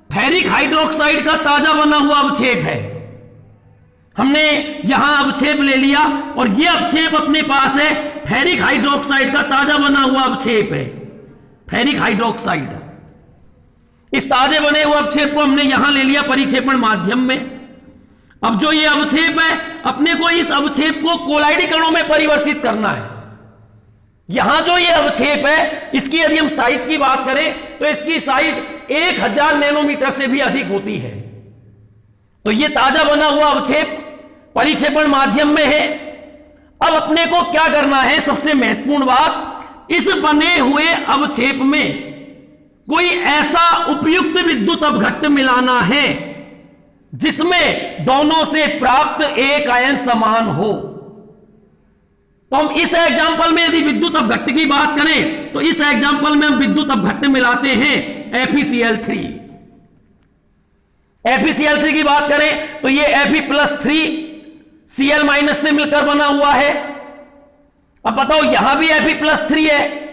फेरिक हाइड्रोक्साइड का ताजा बना हुआ अवक्षेप है, हमने यहां अवक्षेप ले लिया और यह अवक्षेप अपने पास है फेरिक हाइड्रोक्साइड का ताजा बना हुआ अवक्षेप है, फेरिक हाइड्रोक्साइड। इस ताजे बने हुए अवक्षेप को हमने यहां ले लिया परिक्षेपण माध्यम में। अब जो ये अवक्षेप है, अपने को इस अवक्षेप को कोलाइडी कणों में परिवर्तित करना है। यहां जो ये अवक्षेप है, इसकी यदि हम साइज की बात करें तो इसकी साइज 1000 नैनोमीटर से भी अधिक होती है। तो ये ताजा बना हुआ अवक्षेप परिक्षेपण माध्यम में है। अब अपने को क्या करना है, सबसे महत्वपूर्ण बात, इस बने हुए अवक्षेप में कोई ऐसा उपयुक्त विद्युत अपघट्ट मिलाना है जिसमें दोनों से प्राप्त एक आयन समान हो। तो हम इस एग्जांपल में यदि विद्युत अपघट्ट की बात करें तो इस एग्जांपल में हम विद्युत अपघट्ट मिलाते हैं FeCl3। FeCl3 की बात करें तो ये Fe+3 Cl- से मिलकर बना हुआ है। अब बताओ यहां भी Fe+3 है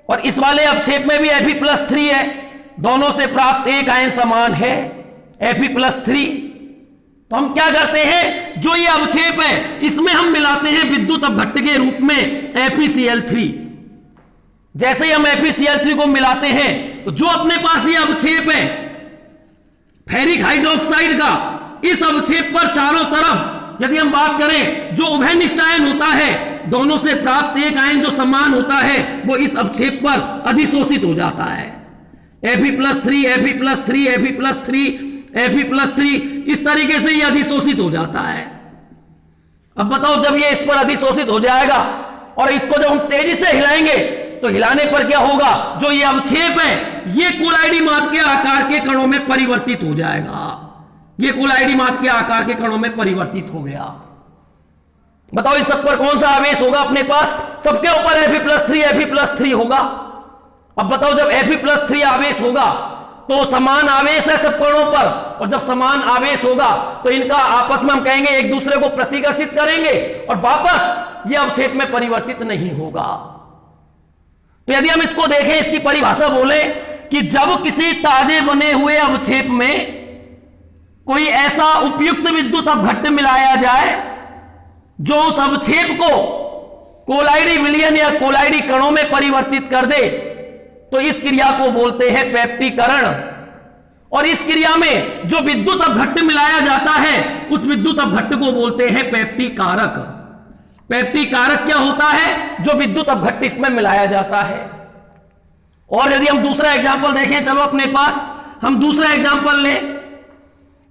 और इस वाले अवक्षेप में भी Fe+3 है, दोनों से प्राप्त एक आयन समान है Fe+3। तो हम क्या करते हैं, जो ये अवक्षेप है इसमें हम मिलाते हैं विद्युत अपघट्ट के रूप में FeCl3। जैसे ही हम FeCl3 को मिलाते हैं तो जो अपने पास ये अवक्षेप है फेरिक हाइड्रोक्साइड का, इस अवक्षेप पर चारों तरफ यदि हम बात करें जो उभयनिष्ठ आयन होता है, दोनों से प्राप्त एक आयन जो समान होता है वो इस अवक्षेप पर अधिशोषित हो जाता है। Fe+3 Fe+3 Fe+3 Fe+3 इस तरीके से ये अधिशोषित हो जाता है। अब बताओ जब ये इस पर अधिशोषित हो जाएगा और इसको जब हम तेजी से हिलाएंगे तो हिलाने पर क्या होगा, जो ये अवक्षेप है ये कोलाइडी माप के आकार के कणों में परिवर्तित हो जाएगा। ये कोलाइडी माप के आकार के कणों में परिवर्तित हो गया। बताओ इस सब पर कौन सा आवेश होगा अपने पास, सबके ऊपर Fe+3 होगा। अब बताओ जब Fe+3 आवेश होगा तो समान आवेश है सब कणों पर, और जब समान आवेश होगा तो इनका आपस में हम कहेंगे एक दूसरे को प्रतिकर्षित करेंगे और वापस ये अवक्षेप में परिवर्तित नहीं होगा। तो यदि हम इसको देखें, इसकी परिभाषा बोले कि जब किसी ताजे बने हुए अवक्षेप में कोई ऐसा उपयुक्त विद्युत अपघट्ट मिलाया जाए जो उस अवक्षेप को कोलाइडी विलयन या कोलाइडी कणों में परिवर्तित कर दे, तो इस क्रिया को बोलते हैं पेप्टीकरण। और इस क्रिया में जो विद्युत अपघट्ट मिलाया जाता है उस विद्युत अपघट्ट को बोलते हैं पेप्टी कारक। पेप्टी कारक क्या होता है? जो विद्युत अपघट्ट इसमें मिलाया जाता है। और यदि हम दूसरा एग्जाम्पल देखें, चलो अपने पास हम दूसरा एग्जाम्पल लें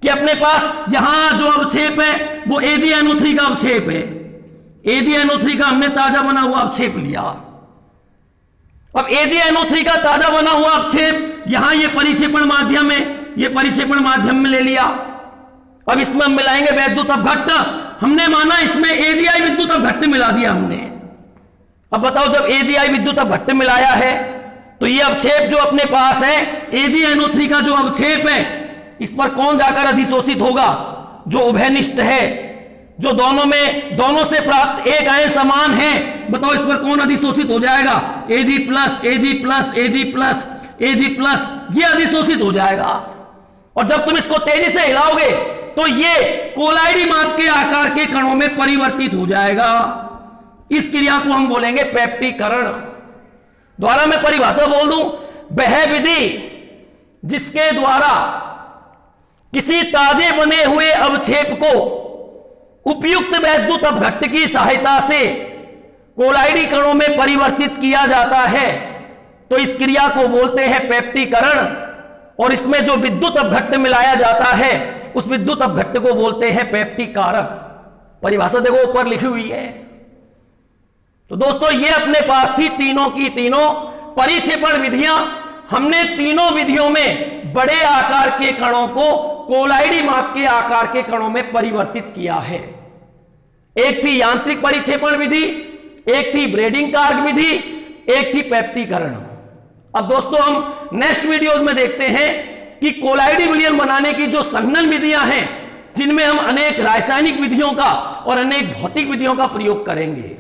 कि अपने पास यहां जो अवक्षेप है वो AgNO3 का अवक्षेप है। AgNO3 का हमने ताजा बना हुआ अवक्षेप लिया। अब AgNO3 का ताजा बना हुआ अवक्षेप यहां ये परिक्षेपण माध्यम है, ये परिक्षेपण माध्यम में ले लिया। अब इसमें हम मिलाएंगे वैद्युत अपघट्ट। हमने माना इसमें AgI विद्युत अपघट्ट मिला दिया हमने। अब बताओ, जब AgI विद्युत अपघट्ट मिलाया है तो ये अवक्षेप जो अपने पास है AgNO3 का जो अवक्षेप है इस पर कौन जाकर अधिशोषित होगा? जो उभयनिष्ठ है, जो दोनों से प्राप्त एक आयन समान है। बताओ इस पर कौन अधिशोषित हो जाएगा? Ag plus Ag plus Ag plus Ag plus, ये अधिशोषित हो जाएगा। और जब तुम इसको तेजी से हिलाओगे तो ये कोलाइडी माप के आकार के कणों में परिवर्तित हो जाएगा। इस क्रिया को हम बोलेंगे पेप्टीकरण। द्वारा मैं परिभाषा बोल दूं, वह विधि जिसके द्वारा किसी ताजे बने हुए अवक्षेप को उपयुक्त वैद्युत अपघट्ट की सहायता से कोलाइडी कणों में परिवर्तित किया जाता है तो इस क्रिया को बोलते हैं पेप्टीकरण। और इसमें जो विद्युत अपघट्ट मिलाया जाता है उस विद्युत अपघट्ट को बोलते हैं पेप्टी कारक। परिभाषा देखो ऊपर लिखी हुई है। तो दोस्तों ये अपने पास थी तीनों की तीनों परिक्षेपण विधियां। हमने तीनों विधियों में बड़े आकार के कणों को कोलाइडी माप के आकार के कणों में परिवर्तित किया है। एक थी यांत्रिक परिक्षेपण विधि, एक थी ब्रेडिंग कार्क विधि, एक थी पेप्टीकरण। अब दोस्तों हम नेक्स्ट वीडियोस में देखते हैं कि कोलाइडी विलयन बनाने की जो संघनन विधियां हैं जिनमें हम अनेक रासायनिक विधियों का और अनेक भौतिक विधियों का प्रयोग करेंगे।